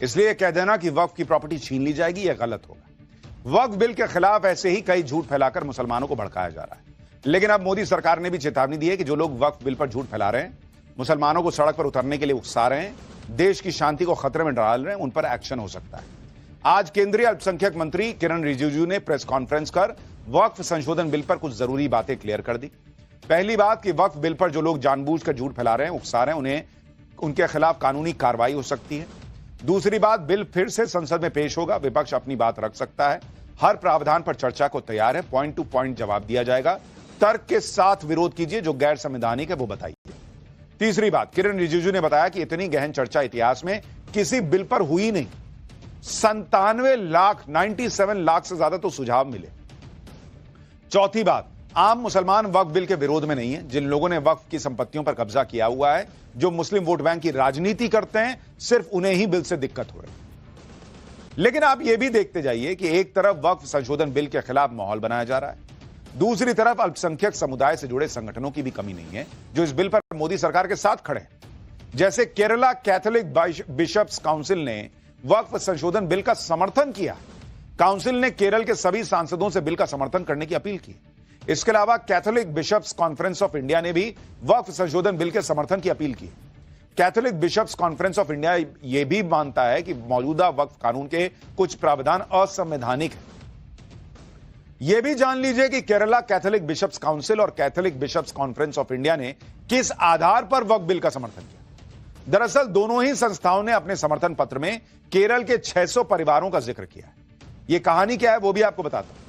इसलिए कह देना कि वक्फ की प्रॉपर्टी छीन ली जाएगी, यह गलत होगा। वक्फ बिल के खिलाफ ऐसे ही कई झूठ फैलाकर मुसलमानों को भड़काया जा रहा है। लेकिन अब मोदी सरकार ने भी चेतावनी दी है कि जो लोग वक्फ बिल पर झूठ फैला रहे हैं, मुसलमानों को सड़क पर उतरने के लिए उकसा रहे हैं, देश की शांति को खतरे में डाल रहे हैं, उन पर एक्शन हो सकता है। आज केंद्रीय अल्पसंख्यक मंत्री किरण रिजिजू ने प्रेस कॉन्फ्रेंस कर वक्फ संशोधन बिल पर कुछ जरूरी बातें क्लियर कर दी। पहली बात कि वक्फ बिल पर जो लोग जानबूझकर झूठ फैला रहे हैं, उकसा रहे हैं, उन्हें उनके खिलाफ कानूनी कार्रवाई हो सकती है। दूसरी बात, बिल फिर से संसद में पेश होगा, विपक्ष अपनी बात रख सकता है, हर प्रावधान पर चर्चा को तैयार है, पॉइंट टू पॉइंट जवाब दिया जाएगा। तर्क के साथ विरोध कीजिए, जो गैर संवैधानिक है वो बताइए। तीसरी बात, किरण रिजिजू ने बताया कि इतनी गहन चर्चा इतिहास में किसी बिल पर हुई नहीं। 97 लाख से ज्यादा तो सुझाव मिले। चौथी बात, आम मुसलमान वक्फ बिल के विरोध में नहीं है। जिन लोगों ने वक्फ की संपत्तियों पर कब्जा किया हुआ है, जो मुस्लिम वोट बैंक की राजनीति करते हैं, सिर्फ उन्हें ही बिल से दिक्कत हो रही है। लेकिन आप यह भी देखते जाइए कि एक तरफ वक्फ संशोधन बिल के खिलाफ माहौल बनाया जा रहा है, दूसरी तरफ अल्पसंख्यक समुदाय से जुड़े संगठनों की भी कमी नहीं है जो इस बिल पर मोदी सरकार के साथ खड़े हैं। जैसे केरला कैथोलिक बिशप्स काउंसिल ने वक्फ संशोधन बिल का समर्थन किया। काउंसिल ने केरल के सभी सांसदों से बिल का समर्थन करने की अपील की। इसके अलावा Catholic bishops conference of India ने भी वक्फ संशोधन बिल के समर्थन की अपील की। Catholic bishops conference of India यह भी मानता है कि मौजूदा वक्फ कानून के कुछ प्रावधान असंवैधानिक है। यह भी जान लीजिए कि केरला कैथोलिक बिशप्स काउंसिल और Catholic bishops conference of India ने किस आधार पर वक्फ बिल का समर्थन किया। दरअसल दोनों ही संस्थाओं ने अपने समर्थन पत्र में केरल के 600 परिवारों का जिक्र किया है। यह कहानी क्या है वो भी आपको बताता हूं।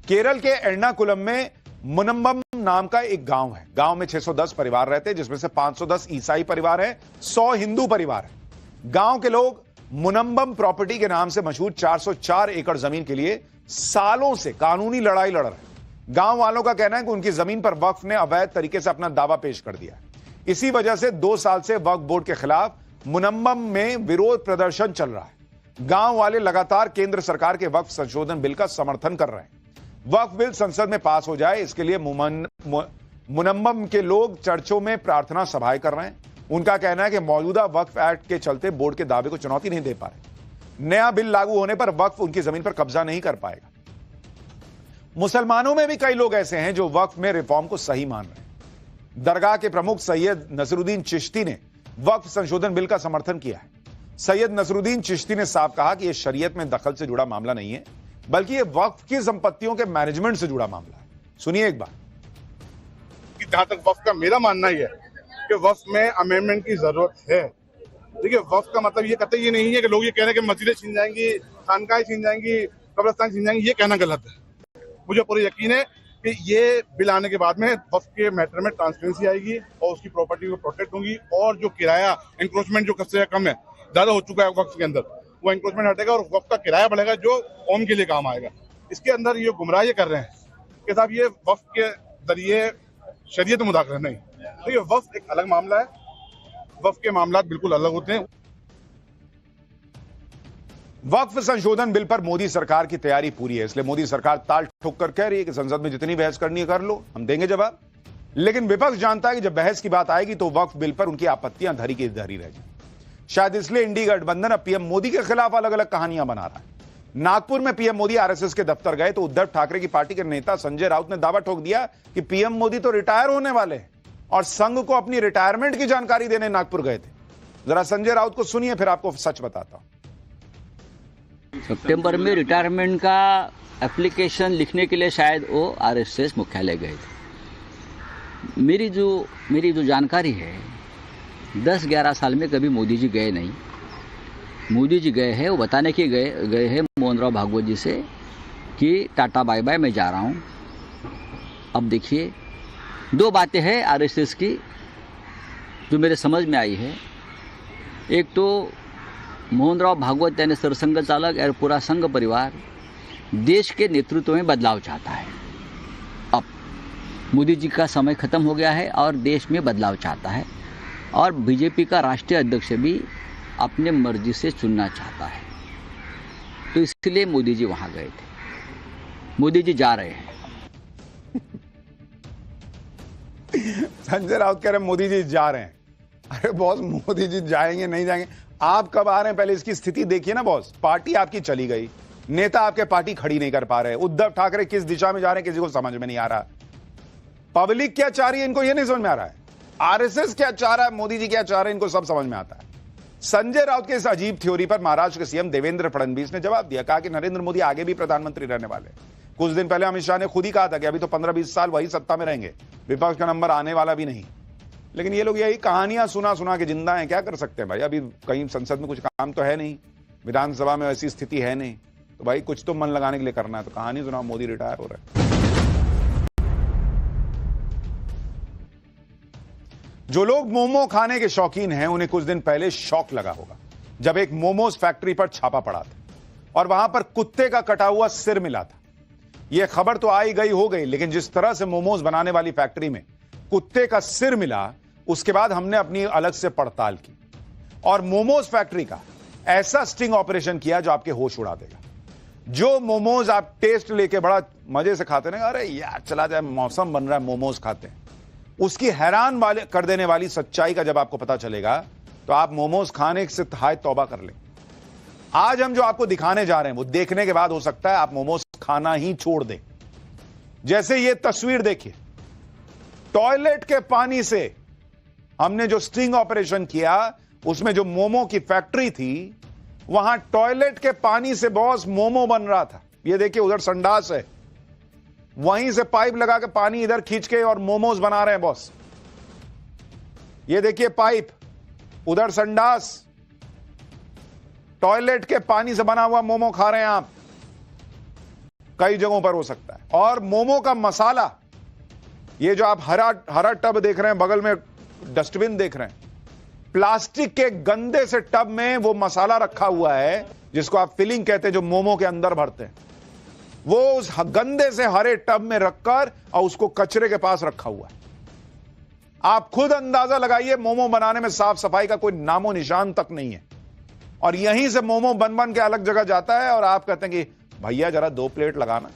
केरल के एर्नाकुलम में मुनम्बम नाम का एक गांव है। गांव में 610 परिवार रहते हैं, जिसमें से 510 ईसाई परिवार है, 100 हिंदू परिवार है। गांव के लोग मुनम्बम प्रॉपर्टी के नाम से मशहूर 404 एकड़ जमीन के लिए सालों से कानूनी लड़ाई लड़ रहे हैं। गांव वालों का कहना है कि उनकी जमीन पर वक्फ ने अवैध तरीके से अपना दावा पेश कर दिया। इसी वजह से 2 साल से वक्फ बोर्ड के खिलाफ मुनम्बम में विरोध प्रदर्शन चल रहा है। गांव वाले लगातार केंद्र सरकार के वक्फ संशोधन बिल का समर्थन कर रहे हैं। वक्फ बिल संसद में पास हो जाए, इसके लिए मुनम्बम के लोग चर्चों में प्रार्थना सभाएं कर रहे हैं। उनका कहना है कि मौजूदा वक्फ एक्ट के चलते बोर्ड के दावे को चुनौती नहीं दे पा रहे। नया बिल लागू होने पर वक्फ उनकी जमीन पर कब्जा नहीं कर पाएगा। मुसलमानों में भी कई लोग ऐसे हैं जो वक्फ में रिफॉर्म को सही मान रहे हैं। दरगाह के प्रमुख सैयद नसरुद्दीन चिश्ती ने वक्फ संशोधन बिल का समर्थन किया है। सैयद नसरुद्दीन चिश्ती ने साफ कहा कि यह शरीयत में दखल से जुड़ा मामला नहीं है, बल्कि यह वक्फ की संपत्तियों के मैनेजमेंट से जुड़ा मामला है। सुनिए एक बार। जहां तक वक्फ का मेरा मानना ही है कि वक्फ में अमेंडमेंट की जरूरत है। देखिए, वक्फ का मतलब ये कतई ये नहीं है कि लोग ये कह रहे हैं कि मस्जिदें छीन जाएंगी, खानकाहें छीन जाएंगी, कब्रिस्तान छीन जाएंगी, ये कहना गलत है। मुझे पूरा यकीन है कि ये बिल आने के बाद में वक्फ के मैटर में ट्रांसपेरेंसी आएगी और उसकी प्रॉपर्टी को प्रोटेक्ट होंगी। और जो किराया इंक्रोचमेंट जो सबसे कम है, ज्यादा हो चुका है वक्फ के अंदर, वो एंक्रोचमेंट हटेगा और वक्फ का किराया बढ़ेगा जो कौम के लिए काम आएगा। इसके अंदर ये गुमराह ये कर रहे हैं कि साहब ये वक्फ के जरिए शरीयत मुदाखलत नहीं। तो ये वक्फ एक अलग मामला है, वक्फ के मामला बिल्कुल अलग होते हैं। वक्फ संशोधन बिल पर मोदी सरकार की तैयारी पूरी है, इसलिए मोदी सरकार ताल ठोक कर कह रही है कि संसद में जितनी बहस करनी है कर लो, हम देंगे जवाब। लेकिन विपक्ष जानता है कि जब बहस की बात आएगी तो वक्फ बिल पर उनकी आपत्तियां धरी की धरी रह जाएंगी। शायद इसलिए इंडी गठबंधन अब पीएम मोदी के खिलाफ अलग अलग कहानियां बना रहा है। नागपुर में पीएम मोदी आरएसएस के दफ्तर गए तो उद्धव ठाकरे की पार्टी के नेता संजय राउत ने दावा ठोक दिया कि पीएम मोदी तो रिटायर होने वाले हैं और संघ को अपनी रिटायरमेंट की जानकारी देने नागपुर गए थे। जरा संजय राउत को सुनिए, फिर आपको सच बताता हूं। सितंबर में रिटायरमेंट का एप्लीकेशन लिखने के लिए शायद वो आरएसएस मुख्यालय गए थे। मेरी जो जानकारी है 10-11 साल में कभी मोदी जी गए नहीं। मोदी जी गए हैं वो बताने के गए हैं मोहन राव भागवत जी से कि टाटा बाय बाय मैं जा रहा हूँ। अब देखिए 2 बातें हैं आरएसएस की जो मेरे समझ में आई है। एक तो मोहन राव भागवत यानी सरसंघ चालक और पूरा संघ परिवार देश के नेतृत्व में बदलाव चाहता है। अब मोदी जी का समय खत्म हो गया है और देश में बदलाव चाहता है और बीजेपी का राष्ट्रीय अध्यक्ष भी अपने मर्जी से चुनना चाहता है। तो इसलिए मोदी जी वहां गए थे। मोदी जी जा रहे हैं। संजय राउत कह रहे हैं मोदी जी जा रहे हैं। अरे बॉस, मोदी जी जाएंगे नहीं जाएंगे, आप कब आ रहे हैं पहले इसकी स्थिति देखिए ना बॉस। पार्टी आपकी चली गई, नेता आपके पार्टी खड़ी नहीं कर पा रहे, उद्धव ठाकरे किस दिशा में जा रहे हैं किसी को समझ में नहीं आ रहा, पब्लिक क्या चाह रही है इनको ये नहीं समझ में आ रहा है, आरएसएस क्या चाह रहा है, मोदी जी क्या चाह रहे हैं इनको सब समझ में आता है। संजय राउत के इस अजीब थ्योरी पर महाराष्ट्र के सीएम देवेंद्र फडणवीस ने जवाब दिया, कहा कि नरेंद्र मोदी आगे भी प्रधानमंत्री रहने वाले। कुछ दिन पहले अमित शाह ने खुद ही कहा था कि अभी तो 15-20 साल वही सत्ता में रहेंगे, विपक्ष का नंबर आने वाला भी नहीं। लेकिन ये लोग यही कहानियां सुना के जिंदा हैं, क्या कर सकते हैं भाई। अभी कहीं संसद में कुछ काम तो है नहीं, विधानसभा में ऐसी स्थिति है नहीं, तो भाई कुछ तो मन लगाने के लिए करना है, तो कहानी सुनाओ मोदी रिटायर हो रहा है। जो लोग मोमो खाने के शौकीन हैं उन्हें कुछ दिन पहले शौक लगा होगा जब एक मोमोज फैक्ट्री पर छापा पड़ा था और वहां पर कुत्ते का कटा हुआ सिर मिला था। यह खबर तो आई गई हो गई, लेकिन जिस तरह से मोमोज बनाने वाली फैक्ट्री में कुत्ते का सिर मिला उसके बाद हमने अपनी अलग से पड़ताल की और मोमोज फैक्ट्री का ऐसा स्टिंग ऑपरेशन किया जो आपके होश उड़ा देगा। जो मोमोज आप टेस्ट लेके बड़ा मजे से खाते ना, अरे यार चला जाए मौसम बन रहा है मोमोज खाते हैं, उसकी हैरान कर देने वाली सच्चाई का जब आपको पता चलेगा तो आप मोमोज खाने से हाय तौबा कर लें। आज हम जो आपको दिखाने जा रहे हैं वो देखने के बाद हो सकता है आप मोमोज खाना ही छोड़ दें। जैसे ये तस्वीर देखिए, टॉयलेट के पानी से हमने जो स्टिंग ऑपरेशन किया उसमें जो मोमो की फैक्ट्री थी वहां टॉयलेट के पानी से बॉस मोमो बन रहा था। ये देखिए उधर संडास है, वहीं से पाइप लगा के पानी इधर खींच के और मोमोज बना रहे हैं बॉस। ये देखिए पाइप, उधर संडास, टॉयलेट के पानी से बना हुआ मोमो खा रहे हैं आप। कई जगहों पर हो सकता है। और मोमो का मसाला, ये जो आप हरा टब देख रहे हैं, बगल में डस्टबिन देख रहे हैं, प्लास्टिक के गंदे से टब में वो मसाला रखा हुआ है जिसको आप फिलिंग कहते हैं, जो मोमो के अंदर भरते हैं। वो उस गंदे से हरे टब में रखकर और उसको कचरे के पास रखा हुआ है। आप खुद अंदाजा लगाइए, मोमो बनाने में साफ सफाई का कोई नामो निशान तक नहीं है और यहीं से मोमो बन के अलग जगह जाता है और आप कहते हैं कि भैया जरा 2 प्लेट लगाना।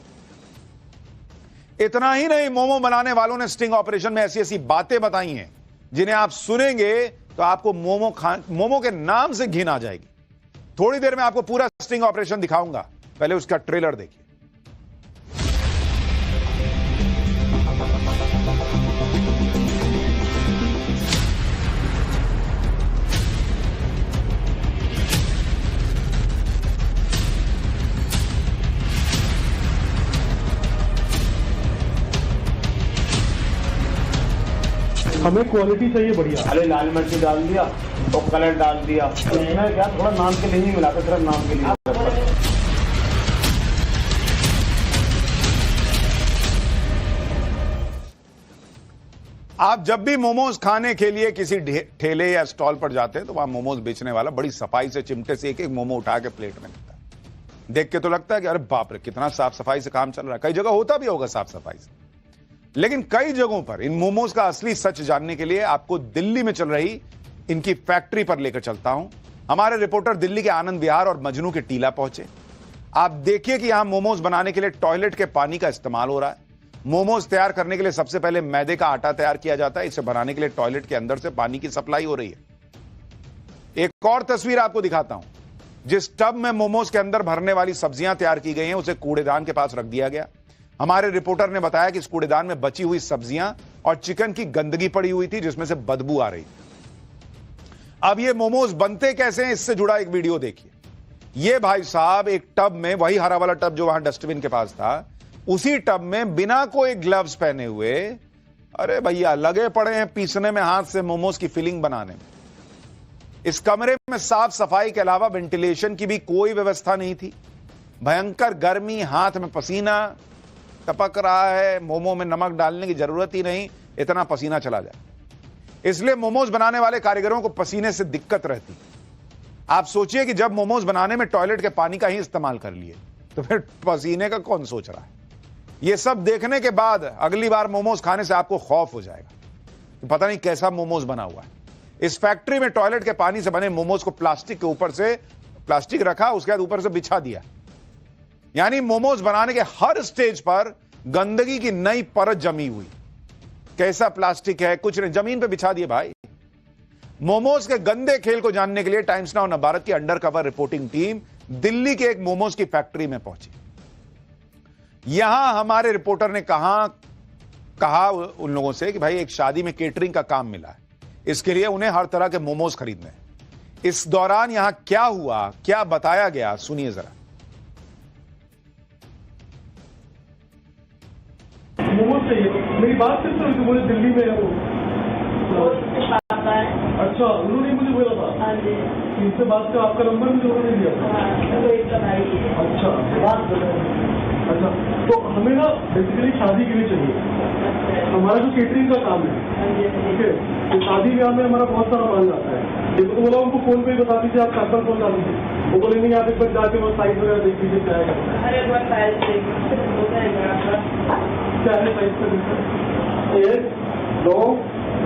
इतना ही नहीं, मोमो बनाने वालों ने स्टिंग ऑपरेशन में ऐसी ऐसी बातें बताई हैं जिन्हें आप सुनेंगे तो आपको मोमो के नाम से घिन आ जाएगी। थोड़ी देर में आपको पूरा स्टिंग ऑपरेशन दिखाऊंगा, पहले उसका ट्रेलर देखिए। हमें क्वालिटी चाहिए बढ़िया। अरे लाल मिर्च डाल दिया तो कलर डाल दिया, क्या थोड़ा नाम के लिए नहीं मिला था, सिर्फ नाम के लिए। आप जब भी मोमोज खाने के लिए किसी ठेले या स्टॉल पर जाते हैं तो वहां मोमोज बेचने वाला बड़ी सफाई से चिमटे से एक एक मोमो उठा के प्लेट में देता है। देख के तो लगता है कि अरे बाप रे कितना साफ सफाई से काम चल रहा है। कई जगह होता भी होगा साफ सफाई से, लेकिन कई जगहों पर इन मोमोज का असली सच जानने के लिए आपको दिल्ली में चल रही इनकी फैक्ट्री पर लेकर चलता हूं। हमारे रिपोर्टर दिल्ली के आनंद विहार और मजनू के टीला पहुंचे। आप देखिए कि यहां मोमोज बनाने के लिए टॉयलेट के पानी का इस्तेमाल हो रहा है। मोमोज तैयार करने के लिए सबसे पहले मैदे का आटा तैयार किया जाता है। इसे बनाने के लिए टॉयलेट के अंदर से पानी की सप्लाई हो रही है। एक और तस्वीर आपको दिखाता हूं। जिस टब में मोमोज के अंदर भरने वाली सब्जियां तैयार की गई हैं उसे कूड़ेदान के पास रख दिया गया। हमारे रिपोर्टर ने बताया कि इस कूड़ेदान में बची हुई सब्जियां और चिकन की गंदगी पड़ी हुई थी जिसमें से बदबू आ रही थी। अब ये मोमोज बनते कैसे हैं, इससे जुड़ा एक वीडियो देखिए। ये भाई साहब एक टब में, वही हरा वाला टब जो वहां डस्टबिन के पास था, उसी टब में बिना कोई ग्लव्स पहने हुए, अरे भैया लगे पड़े हैं पीसने में हाथ से मोमोज की फिलिंग बनाने में। इस कमरे में साफ सफाई के अलावा वेंटिलेशन की भी कोई व्यवस्था नहीं थी। भयंकर गर्मी, हाथ में पसीना टपक रहा है। मोमो में नमक डालने की जरूरत ही नहीं, इतना पसीना चला जाए। इसलिए मोमोज बनाने वाले कारीगरों को पसीने से दिक्कत रहती। आप सोचिए कि जब मोमोज बनाने में टॉयलेट के पानी का ही इस्तेमाल कर लिए तो फिर पसीने का कौन सोच रहा है। यह सब देखने के बाद अगली बार मोमोज खाने से आपको खौफ हो जाएगा। पता नहीं कैसा मोमोज बना हुआ है। इस फैक्ट्री में टॉयलेट के पानी से बने मोमोज को प्लास्टिक के ऊपर से, प्लास्टिक रखा, उसके बाद ऊपर से बिछा दिया। यानी मोमोज बनाने के हर स्टेज पर गंदगी की नई परत जमी हुई। कैसा प्लास्टिक है, कुछ नहीं, जमीन पे बिछा दिए भाई। मोमोज के गंदे खेल को जानने के लिए टाइम्स नाउ भारत की अंडरकवर रिपोर्टिंग टीम दिल्ली के एक मोमोज की फैक्ट्री में पहुंची। यहां हमारे रिपोर्टर ने कहा उन लोगों से कि भाई एक शादी में केटरिंग का काम मिला है, इसके लिए उन्हें हर तरह के मोमोज खरीदने हैं। इस दौरान यहां क्या हुआ, क्या बताया गया, सुनिए जरा। मोमोज चाहिए, मेरी बात करते हो, बोले दिल्ली में है वो। अच्छा, उन्होंने मुझे बोला था इनसे बात का, आपका नंबर मुझे उन्होंने दिया था। अच्छा, तो हमें ना बेसिकली शादी के लिए चाहिए। हमारा जो केटरिंग का काम है, ठीक है, तो शादी ब्याह में हमारा बहुत सारा माल जाता है। देखो तो बोला उनको फोन पे बता दीजिए, आप सैंपल फोन डाल दीजिए। वो बोले नहीं, आप एक बार जाके वो साइज वगैरह देख लीजिए क्या है। क्या है साइज का? 1 2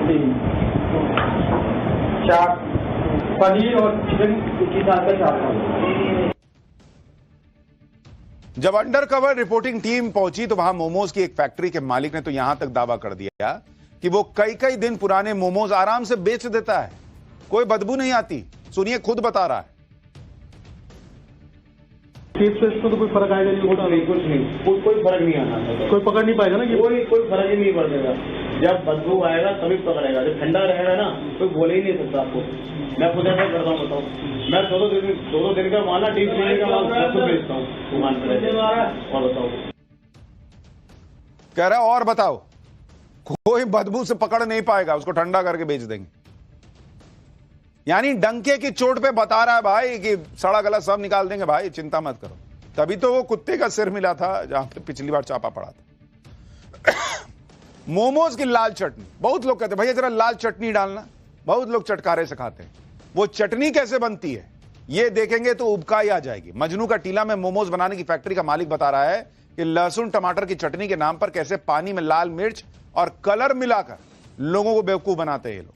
3 4 पनीर और चिकन के साथ का 4। जब अंडरकवर रिपोर्टिंग टीम पहुंची तो वहां मोमोज की एक फैक्ट्री के मालिक ने तो यहां तक दावा कर दिया कि वो कई दिन पुराने मोमोज आराम से बेच देता है, कोई बदबू नहीं आती। सुनिए, खुद बता रहा है। टेस्ट वेस्ट में तो कोई फर्क आएगा नहीं? कुछ नहीं, कोई फर्क नहीं आना। कोई पकड़ नहीं पाएगा ना, कोई फर्क ही नहीं पड़ेगा। जब बदबू आएगा तभी पकड़ेगा, जब ठंडा रहेगा ना कोई बोले ही नहीं सकता आपको। मैं खुद ऐसा करता हूँ, बताओ। मैं दो दिन का माल, डीप क्लीनिंग का माल खुद बेचता हूँ दुकान पर। और बताओ, कह रहा और बताओ, कोई बदबू से पकड़ नहीं पाएगा, उसको ठंडा करके बेच देंगे। यानी डंके की चोट पे बता रहा है भाई कि सड़ा गला सब निकाल देंगे भाई, चिंता मत करो। तभी तो वो कुत्ते का सिर मिला था जहां पे पिछली बार चापा पड़ा था। मोमोज की लाल चटनी, बहुत लोग कहते हैं भैया जरा लाल चटनी डालना, बहुत लोग चटकारे से खाते हैं। वो चटनी कैसे बनती है ये देखेंगे तो उबकाई आ जाएगी। मजनू का टीला में मोमोज बनाने की फैक्ट्री का मालिक बता रहा है कि लहसुन टमाटर की चटनी के नाम पर कैसे पानी में लाल मिर्च और कलर मिलाकर लोगों को बेवकूफ बनाते हैं ये लोग।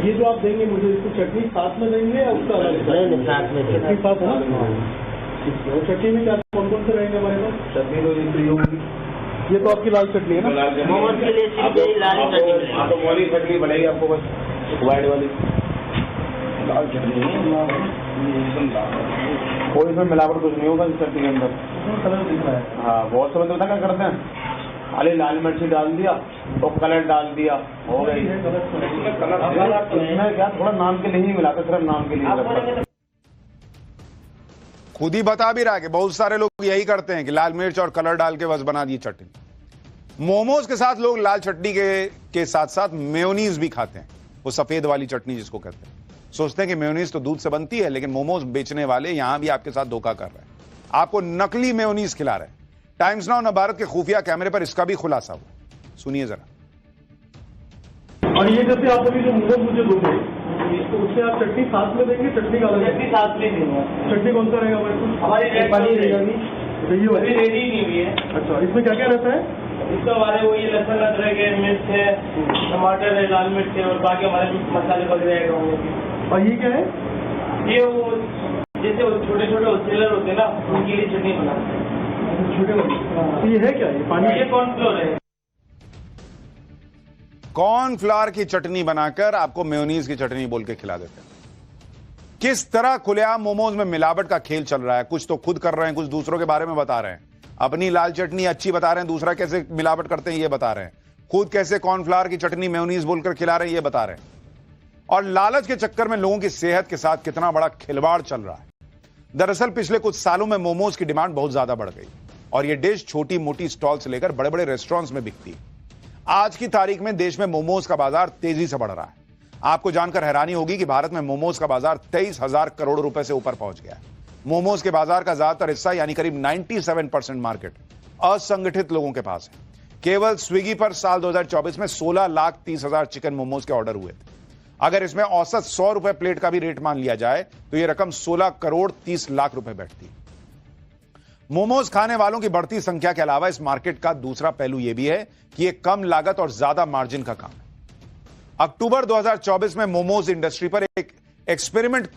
ये जो आप देंगे मुझे, इसको चटनी साथ में देंगे या उसका अलग? साथ में चटनी साथ है ना। चटनी में क्या कौन कौन से रहेंगे हमारे पास? चटनी तो ये तो आपकी लाल चटनी है ना? मोमोज के लिए लाल चटनी। हाँ, तो वाली चटनी बनेगी आपको, बस व्हाइट वाली लाल चटनी। कोई इसमें मिलावट कुछ नहीं होगा इस चटनी के अंदर। कलर दिख रहा है। हाँ, बहुत समय तो क्या करते हैं, खाली लाल मिर्ची डाल दिया तो कलर डाल दिया, हो गई। इसमें क्या थोड़ा नाम के लिए ही मिलाते, सिर्फ नाम के लिए। खुद ही बता भी रहा है कि बहुत सारे लोग यही करते हैं कि लाल मिर्च और कलर डाल के बस बना दी चटनी। मोमोज के साथ लोग लाल चटनी के साथ साथ मेयोनीज भी खाते हैं, वो सफेद वाली चटनी जिसको कहते हैं। सोचते हैं कि मेयोनीज तो दूध से बनती है, लेकिन मोमोज बेचने वाले यहां भी आपके साथ धोखा कर रहे हैं, आपको नकली मेयोनीज खिला रहे हैं। टाइम्स नाउ नवभारत के खुफिया कैमरे पर इसका भी खुलासा हुआ, सुनिए जरा। और ये जैसे आप अभी जो मोमोज मुझे दोगे तो उसमें आप चटनी साथ में देंगे, चटनी का अलग? चटनी साथ में देंगे। चटनी कौन सा रहेगा हमारे? पनीर रहेगा, रेडी नहीं हुई है। अच्छा, इसमें क्या क्या रहता है? इसमें हमारे वो ये लहसुन अदरक है, मिर्च है, टमाटर है, लाल मिर्च है और बाकी हमारे मसाले वगैरह है। और ये क्या है? ये वो जैसे वो छोटे छोटे होलसेलर होते हैं ना, उनके लिए चटनी बनाते हैं। छोटे वाले ये है क्या? ये पानी, ये कॉर्नफ्लोर है। कॉर्नफ्लावर की चटनी बनाकर आपको मेयोनीज की चटनी बोल के खिला देते हैं। किस तरह खुलेआम मोमोज में मिलावट का खेल चल रहा है। कुछ तो खुद कर रहे हैं, कुछ दूसरों के बारे में बता रहे हैं। अपनी लाल चटनी अच्छी बता रहे हैं, दूसरा कैसे मिलावट करते हैं ये बता रहे हैं। खुद कैसे कॉर्नफ्लावर की चटनी मेयोनीज बोलकर खिला रहे हैं ये बता रहे हैं। और लालच के चक्कर में लोगों की सेहत के साथ कितना बड़ा खिलवाड़ चल रहा है। दरअसल पिछले कुछ सालों में मोमोज की डिमांड बहुत ज्यादा बढ़ गई और यह डिश छोटी मोटी स्टॉल से लेकर बड़े बड़े रेस्टोरेंट्स में बिकती है। आज की तारीख में देश में मोमोज का बाजार तेजी से बढ़ रहा है। आपको जानकर हैरानी होगी कि भारत में मोमोज का बाजार 23,000 करोड़ रुपए से ऊपर पहुंच गया है। मोमोज के बाजार का ज्यादातर हिस्सा यानी करीब 97% मार्केट असंगठित लोगों के पास है। केवल स्विगी पर साल 2024 में 16,30,000 चिकन मोमोज के ऑर्डर हुए थे। अगर इसमें औसत 100 रुपए प्लेट का भी रेट मान लिया जाए तो यह रकम 16 करोड़ 30 लाख रुपए बैठती है। मोमोज खाने वालों की बढ़ती संख्या के अलावा इस मार्केट का दूसरा पहलू यह भी है कि यह कम लागत और ज्यादा मार्जिन का काम है। अक्टूबर 2024 में मोमोज इंडस्ट्री पर एक एक्सपेरिमेंट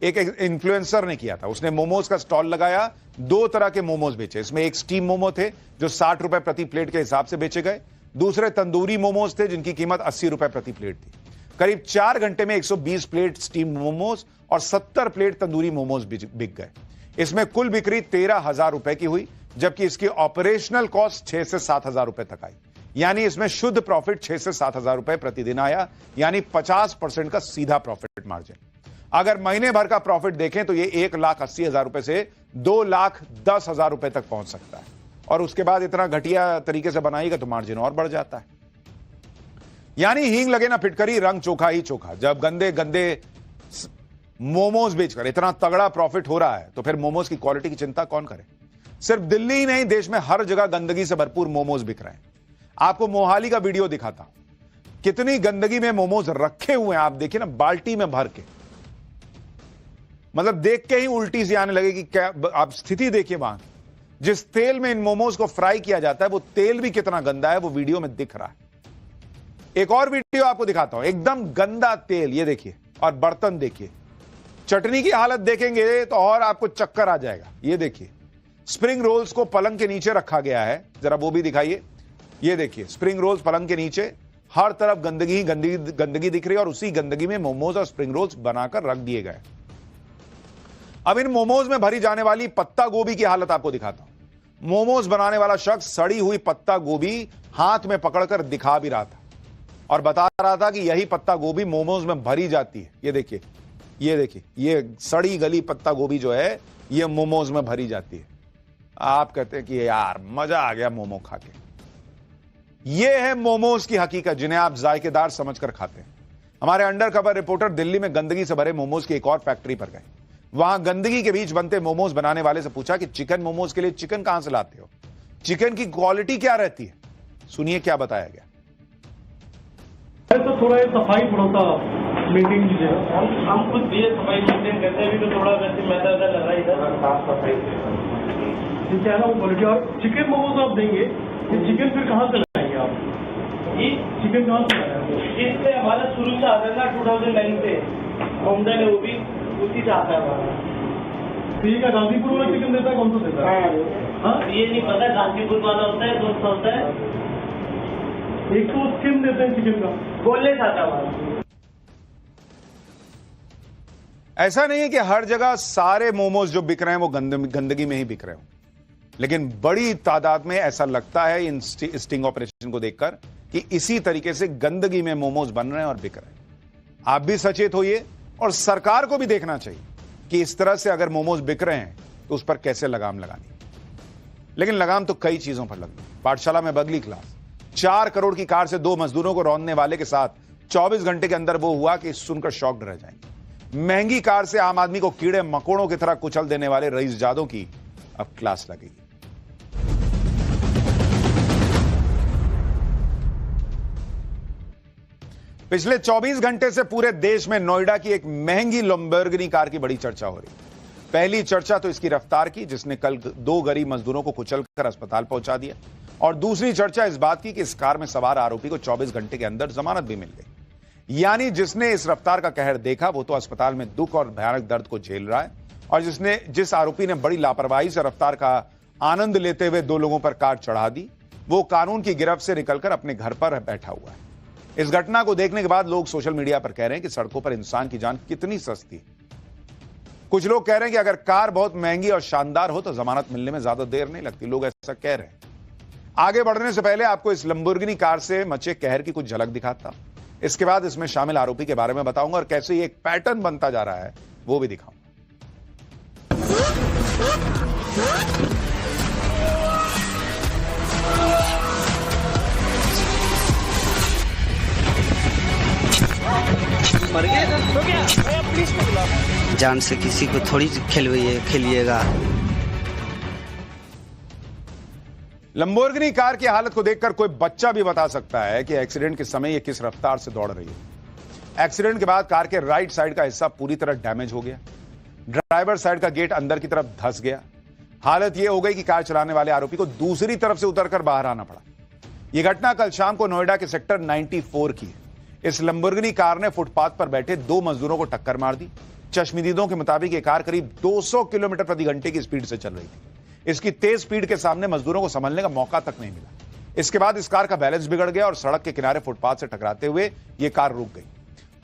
एक इन्फ्लुएंसर ने किया था। उसने मोमोज का स्टॉल लगाया, 2 तरह के मोमोज बेचे। इसमें एक स्टीम मोमो थे जो 60 रुपए प्रति प्लेट के हिसाब से बेचे गए। दूसरे तंदूरी मोमोज थे जिनकी कीमत 80 रुपए प्रति प्लेट थी। करीब 4 घंटे में 120 प्लेट स्टीम मोमोज और 70 प्लेट तंदूरी मोमोज बिक गए। इसमें कुल बिक्री 13,000 रुपए की हुई, जबकि इसकी ऑपरेशनल कॉस्ट 6 से 7,000 रुपए तक आई। यानी इसमें शुद्ध प्रॉफिट 6 से 7,000 रुपए प्रतिदिन आया, यानी 50% का सीधा प्रॉफिट मार्जिन। अगर महीने भर का प्रॉफिट देखें तो यह 1,80,000 रुपए से 2,10,000 रुपए तक पहुंच सकता है। और उसके बाद इतना घटिया तरीके से बनाएगा तो मार्जिन और बढ़ जाता है। यानी हींग लगे ना फिटकरी, रंग चोखा ही चोखा। जब गंदे गंदे मोमोज बेचकर इतना तगड़ा प्रॉफिट हो रहा है तो फिर मोमोज की क्वालिटी की चिंता कौन करे। सिर्फ दिल्ली ही नहीं, देश में हर जगह गंदगी से भरपूर मोमोज बिक रहे हैं। आपको मोहाली का वीडियो दिखाता हूं, कितनी गंदगी में मोमोज रखे हुए हैं। आप देखिए ना, बाल्टी में भर के, मतलब देख के ही उल्टी सी आने लगेगी। क्या आप स्थिति देखिए वहां, जिस तेल में इन मोमोज को फ्राई किया जाता है वो तेल भी कितना गंदा है, वो वीडियो में दिख रहा है। एक और वीडियो आपको दिखाता हूं, एकदम गंदा तेल, ये देखिए। और बर्तन देखिए, चटनी की हालत देखेंगे तो और आपको चक्कर आ जाएगा। ये देखिए, स्प्रिंग रोल्स को पलंग के नीचे रखा गया है, जरा वो भी दिखाइए। ये देखिए, स्प्रिंग रोल्स पलंग के नीचे, हर तरफ गंदगी ही गंदगी दिख रही है और उसी गंदगी में मोमोज और स्प्रिंग रोल्स बनाकर रख दिए गए। अब इन मोमोज में भरी जाने वाली पत्ता गोभी की हालत आपको दिखाता हूं। मोमोज बनाने वाला शख्स सड़ी हुई पत्ता गोभी हाथ में पकड़कर दिखा भी रहा था और बता रहा था कि यही पत्ता गोभी मोमोज में भरी जाती है। ये देखिए, ये देखिए, ये सड़ी गली पत्ता गोभी जो है ये मोमोज में भरी जाती है। आप कहते हैं कि यार मजा आ गया मोमो खा के। ये है मोमोज की हकीकत, जिन्हें आप जायकेदार समझकर खाते हैं। हमारे अंडरकवर रिपोर्टर दिल्ली में गंदगी से भरे मोमोज की एक और फैक्ट्री पर गए। वहां गंदगी के बीच बनते मोमोज बनाने वाले से पूछा कि चिकन मोमोज के लिए चिकन कहां से लाते हो, चिकन की क्वालिटी क्या रहती है। सुनिए क्या बताया गया। तो थोड़ा सफाई थोड़ा सा मेंटेन कीजिएगा। हम खुद भी सफाई मेंटेन करते हैं, तो थोड़ा वैसे मैदा लग रहा है इधर, साफ सफाई ठीक है ना वो क्वालिटी। और चिकन मोमोज आप देंगे, ये चिकन फिर कहाँ से लाएंगे आप? ये चिकन कहाँ से लाएंगे? इससे हमारा शुरू से आता है ना, 2009 से होमडन है, वो भी उसी से आता है हमारा। तो ये क्या गाजीपुर वाला चिकन देता है, कौन सा देता है? हाँ, ये नहीं पता, गाजीपुर वाला होता है, कौन सा होता है। एक तो स्किन देते हैं चिकन का, बोलने से आता है। ऐसा नहीं है कि हर जगह सारे मोमोज जो बिक रहे हैं वो गंदगी में ही बिक रहे हो, लेकिन बड़ी तादाद में ऐसा लगता है इन स्टिंग ऑपरेशन को देखकर कि इसी तरीके से गंदगी में मोमोज बन रहे हैं और बिक रहे हैं। आप भी सचेत होइए और सरकार को भी देखना चाहिए कि इस तरह से अगर मोमोज बिक रहे हैं तो उस पर कैसे लगाम लगानी। लेकिन लगाम तो कई चीजों पर लगनी। पाठशाला में बगली क्लास, 4 करोड़ की कार से 2 मजदूरों को रौंदने वाले के साथ 24 घंटे के अंदर वो हुआ कि सुनकर शॉक्ड रह जाएंगे। महंगी कार से आम आदमी को कीड़े मकोड़ों की तरह कुचल देने वाले रईस जादों की अब क्लास लगेगी। पिछले 24 घंटे से पूरे देश में नोएडा की एक महंगी लैम्बोर्गिनी कार की बड़ी चर्चा हो रही है। पहली चर्चा तो इसकी रफ्तार की, जिसने कल 2 गरीब मजदूरों को कुचलकर अस्पताल पहुंचा दिया, और दूसरी चर्चा इस बात की कि इस कार में सवार आरोपी को 24 घंटे के अंदर जमानत भी मिल गई। यानी जिसने इस रफ्तार का कहर देखा वो तो अस्पताल में दुख और भयानक दर्द को झेल रहा है, और जिस आरोपी ने बड़ी लापरवाही से रफ्तार का आनंद लेते हुए 2 लोगों पर कार चढ़ा दी, वो कानून की गिरफ्त से निकलकर अपने घर पर बैठा हुआ है। इस घटना को देखने के बाद लोग सोशल मीडिया पर कह रहे हैं कि सड़कों पर इंसान की जान कितनी सस्ती है। कुछ लोग कह रहे हैं कि अगर कार बहुत महंगी और शानदार हो तो जमानत मिलने में ज्यादा देर नहीं लगती। लोग ऐसा कह रहे हैं। आगे बढ़ने से पहले आपको इस लैम्बोर्गिनी कार से मचे कहर की कुछ झलक दिखाता, इसके बाद इसमें शामिल आरोपी के बारे में बताऊंगा और कैसे ये एक पैटर्न बनता जा रहा है वो भी दिखाऊंगा। मर गए तो क्या? पुलिस को बुलाओ। जान से किसी को थोड़ी खेलिएगा। लैम्बोर्गिनी कार की हालत को देखकर कोई बच्चा भी बता सकता है कि एक्सीडेंट के समय ये किस रफ्तार से दौड़ रही है। एक्सीडेंट के बाद कार के राइट साइड का हिस्सा पूरी तरह डैमेज हो गया। ड्राइवर साइड का गेट अंदर की तरफ धंस गया। हालत यह हो गई कि कार चलाने वाले आरोपी को दूसरी तरफ से उतरकर बाहर आना पड़ा। यह घटना कल शाम को नोएडा के सेक्टर 94 की है। इस लैम्बोर्गिनी कार ने फुटपाथ पर बैठे 2 मजदूरों को टक्कर मार दी। चश्मदीदों के मुताबिक यह कार करीब 200 किलोमीटर प्रति घंटे की स्पीड से चल रही थी। इसकी तेज स्पीड के सामने मजदूरों को संभलने का मौका तक नहीं मिला। इसके बाद इस कार का बैलेंस बिगड़ गया और सड़क के किनारे फुटपाथ से टकराते हुए यह कार रुक गई।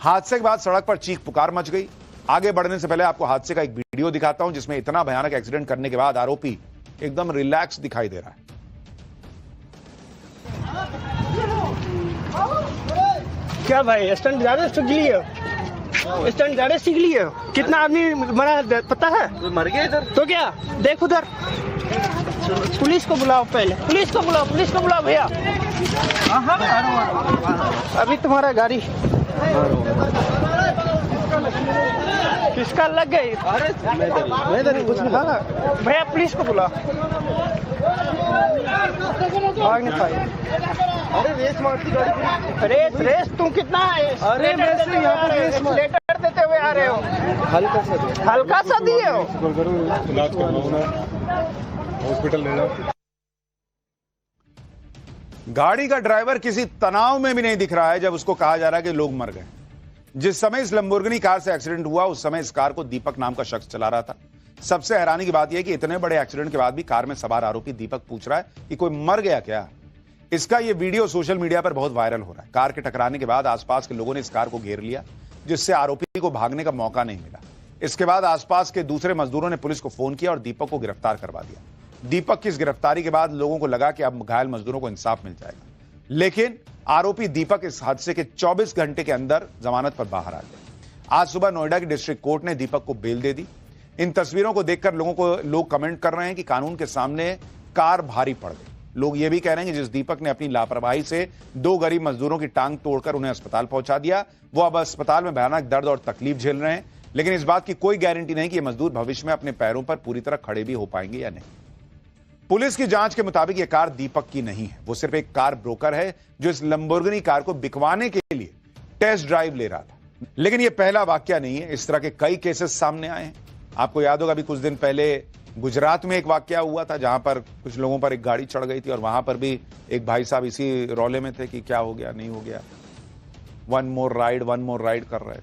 हादसे के बाद सड़क पर चीख पुकार मच गई। आगे बढ़ने से पहले आपको हादसे का एक वीडियो दिखाता हूं, जिसमें इतना भयानक एक्सीडेंट करने के बाद आरोपी एकदम रिलैक्स दिखाई दे रहा है। क्या भाई स्टंट ज्यादा सीख लिए? स्टंट ज्यादा सीख लिए? कितना आदमी मरा पता है? मर गए इधर। तो क्या देख उधर। पुलिस को बुलाओ, पहले पुलिस को बुलाओ, पुलिस को बुलाओ भैया। अभी तुम्हारा गाड़ी किसका लग गई? भैया पुलिस को बुलाओ। भाग नहीं पाई। अरे रेस मारती गाड़ी। रेस तुम कितना है? अरे लेटर देते हुए आ रहे हो। हल्का सा दिए हो। हॉस्पिटल ले जाओ। गाड़ी का ड्राइवर किसी तनाव में भी नहीं दिख रहा है जब उसको कहा जा रहा है कि लोग मर गए। जिस समय इस लैम्बोर्गिनी कार से एक्सीडेंट हुआ उस समय इस कार को दीपक नाम का शख्स चला रहा था। सबसे हैरानी की बात यह कि इतने बड़े एक्सीडेंट के बाद भी कार में सवार आरोपी दीपक पूछ रहा है कि कोई मर गया क्या। इसका यह वीडियो सोशल मीडिया पर बहुत वायरल हो रहा है। कार के टकराने के बाद आसपास के लोगों ने इस कार को घेर लिया, जिससे आरोपी को भागने का मौका नहीं मिला। इसके बाद आसपास के दूसरे मजदूरों ने पुलिस को फोन किया और दीपक को गिरफ्तार करवा दिया। दीपक की इस गिरफ्तारी के बाद लोगों को लगा कि अब घायल मजदूरों को इंसाफ मिल जाएगा, लेकिन आरोपी दीपक इस हादसे के 24 घंटे के अंदर जमानत पर बाहर आ गया। आज सुबह नोएडा की डिस्ट्रिक्ट कोर्ट ने दीपक को बेल दे दी। इन तस्वीरों को देखकर लोग कमेंट कर रहे हैं कि कानून के सामने कार भारी पड़ गई। लोग ये भी कह रहे हैं कि जिस दीपक ने अपनी लापरवाही से 2 गरीब मजदूरों की टांग तोड़कर उन्हें अस्पताल पहुंचा दिया, वो अब अस्पताल में भयानक दर्द और तकलीफ झेल रहे हैं। लेकिन इस बात की कोई गारंटी नहीं कि ये मजदूर भविष्य में अपने पैरों पर पूरी तरह खड़े भी हो पाएंगे या नहीं। पुलिस की जांच के मुताबिक यह कार दीपक की नहीं है। वो सिर्फ एक कार ब्रोकर है जो इस लैम्बोर्गिनी कार को बिकवाने के लिए टेस्ट ड्राइव ले रहा था। लेकिन यह पहला वाकया नहीं है। इस तरह के कई केसेस सामने आए हैं। आपको याद होगा, अभी कुछ दिन पहले गुजरात में एक वाकया हुआ था जहां पर कुछ लोगों पर एक गाड़ी चढ़ गई थी और वहां पर भी एक भाई साहब इसी रौले में थे कि क्या हो गया नहीं हो गया, वन मोर राइड कर रहे थे।